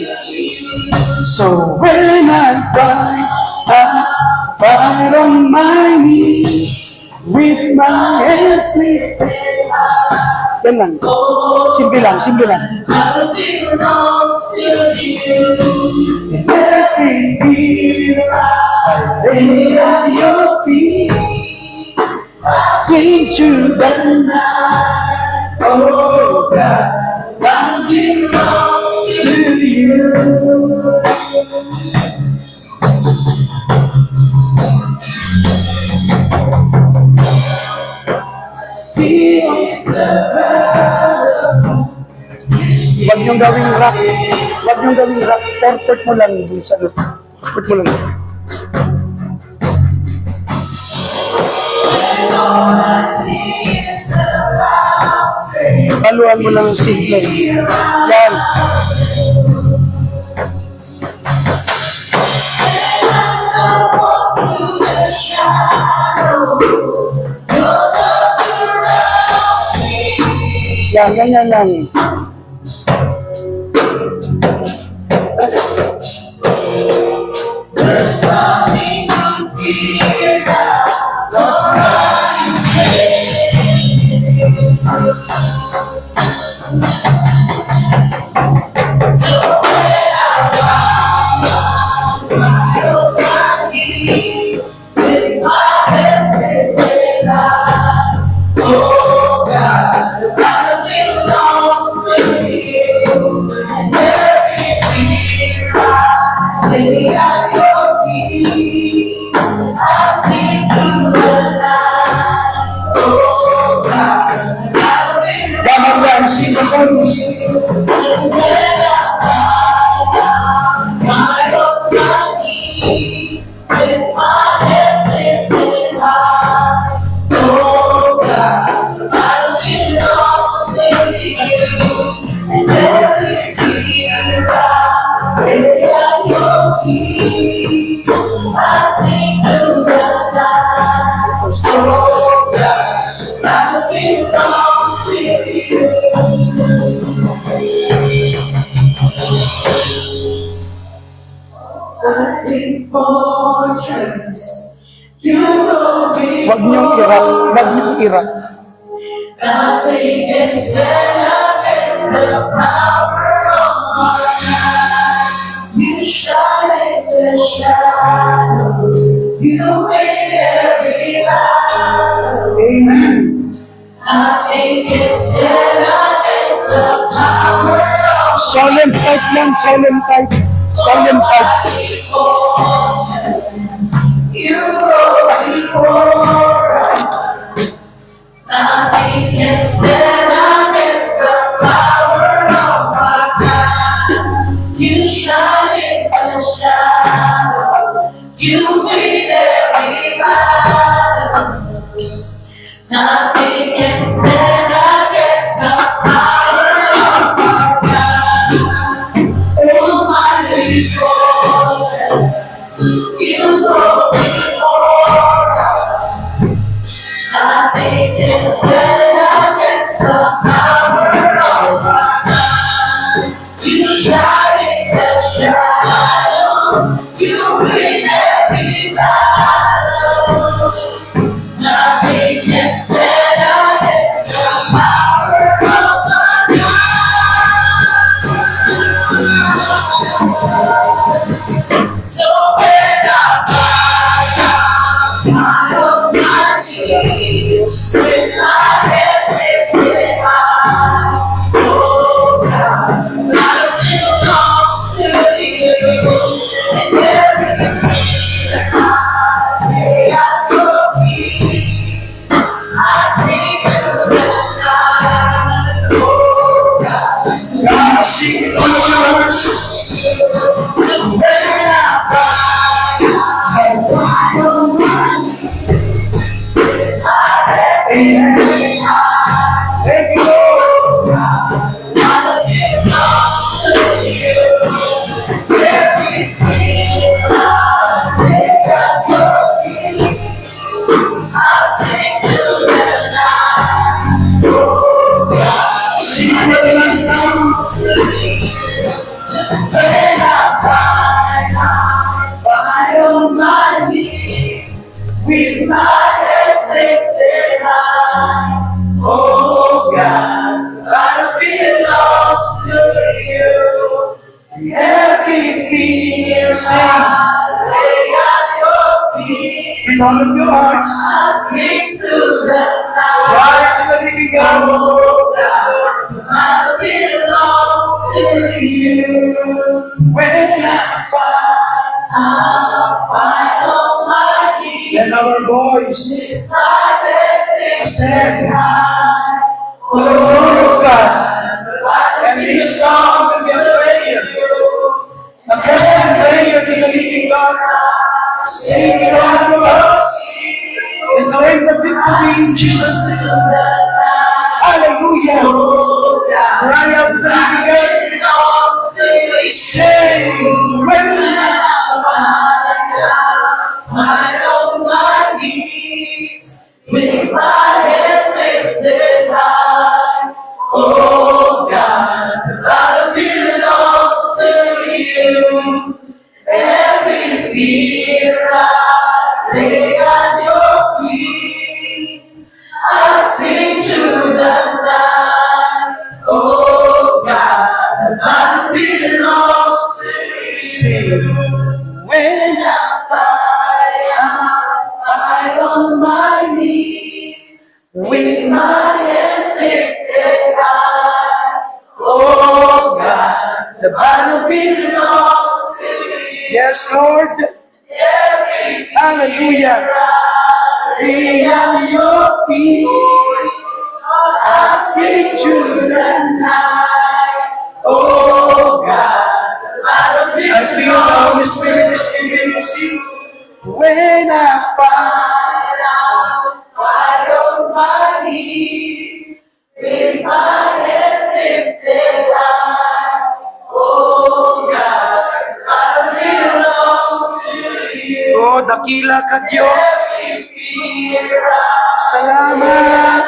So when I fight on my knees with my hands lifted. Yan lang. Simple lang, simple lang. I belong to you. In every fear I lay at your feet. I sing to the night. Oh God, I belong to you. See us the battle. Wag niyong gawing rock. Wag niyong gawing rock. Portrait mo lang dun sa portrait mo lang. Paluan mo lang ang simple. Yan. Yan, ganyan lang. There's nothing to fear now. Wag niyong irak, wag niyong irak. Nothing can stand against the power of our God. You shine in the shadow, you win every battle. Amen. Nothing can stand against the power of solemn type lang, solemn type. Solemn type. You go before us. Nothing can stand against the power of our God. You shine in the shadow. You win every battle. Nothing can stand against the power of our God. Almighty God, you go before us. Nothing can stand against the God, sing it on the words. When I find the bottom line, amen. Thank you, Lord. Sing it for the last time. When I on my knees, with my head lifted high, oh God, I belongs to you. Every fear, sing, lay at your feet. With all of your hearts, I sing through the night. Cry to the living God. Oh God, I belongs to you. When I find on my knees, let our voice ascend to the throne of God, and this song will be a prayer, a trusting prayer to the living God. Sing it all to us and claim the victory in Jesus' name. Hallelujah. Cry out to the living God. Sing when I on my knees, with my hands lifted high. Oh God, the battle belongs to you. Every fear I lay at your feet. I sing to the night. Oh God, the battle belongs to you. Sing when I on my knees, with my hands lifted high. Oh God, the battle belongs to you. Yes, Lord. Hallelujah. Lay at your feet, I sing to the night. Oh God, I feel the Holy Spirit is convincing. When I find on my knees, with my hands lifted high, oh God, I belong to you. Oh, dakila ka Diyos. Salamat.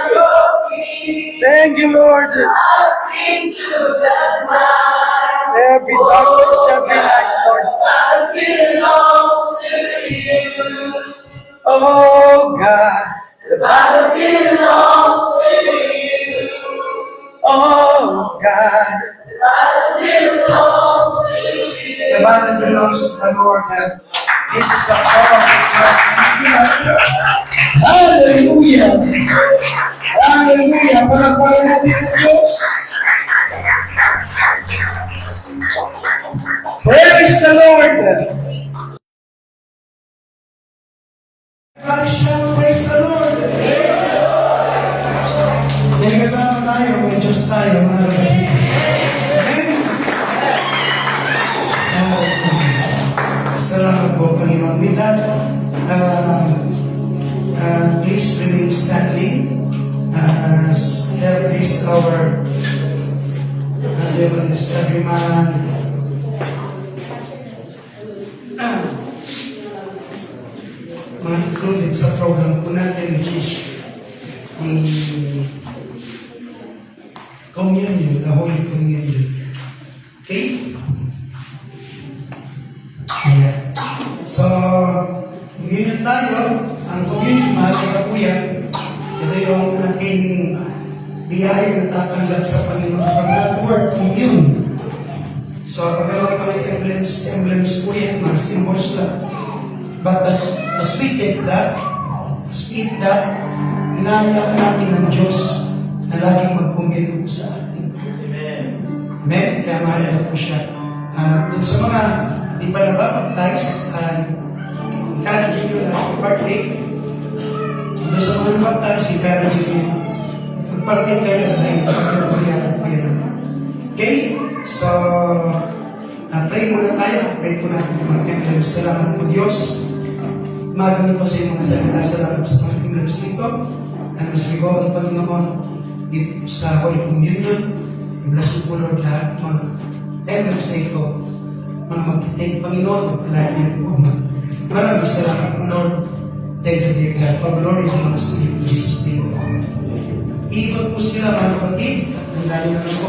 Thank you, Lord. I sing to the night. Every darkness, every night, Lord. I belong to you. Oh God, the battle belongs to you. Oh God, the battle belongs to you. The battle belongs to the Lord. This is a powerful trust in you. Hallelujah. Hallelujah. Para natin ang Diyos. Praise the Lord. Praise the Lord. May kasama tayo, may Diyos tayo, mga kapatid. Amen. Salamat po, Panginoon. With that, please remain standing as this our Lebanese every month. Included sa program po natin, which is the communion, the Holy Communion. Okay? Yeah. So, communion tayo. Ang communion, mahalaga po yan. Ito yung ating biyaya na tatanggap sa Panginoon from that word, commune. So, pagkaroon pa ng emblems po yan, mga symbols lang. But as we take that, inaayak natin ang Diyos na laging mag-commune po sa atin. Amen? Kaya mahalaga po siya. Dun sa mga di pa nabapagtize, encourage nyo na partake. Dun sa mga nabapagtize, encourage nyo. Pag-partake kayo, ay pagkakabayaran po yan. Okay? So, pray muna tayo. Pray po natin yung mga emblems. Salamat po Diyos. Magamit ko sa iyong mga salita. Salamat sa mga emblems nito. And as we go on, Panginoon, dito sa Holy Communion, i-bless mo po Lord lahat mga emblems na ito. Mga mag-take, Panginoon, magpalayan niyo po. Maraming salamat po Lord. Thank you, dear God. For glory to us in Jesus' name. Iikot po sila mga kapatid at ang dali na lang po.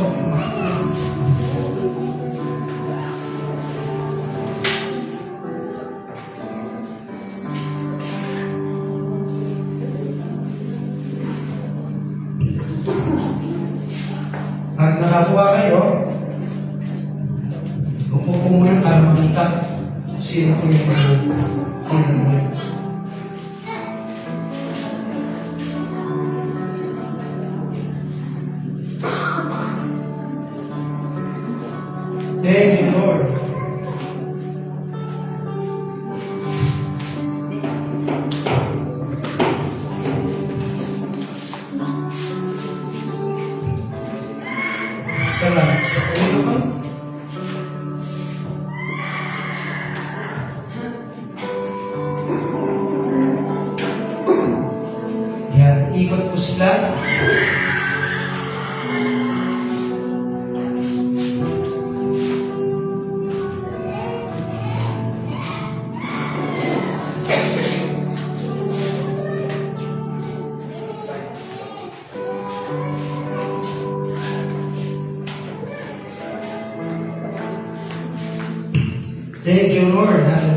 Pag nakakuha kayo, upo po muna para makita sino po yung mga Thank you, Lord. Salamat sa Panginoon. Yan, ikot po sila. Thank you, Lord. Hallelujah.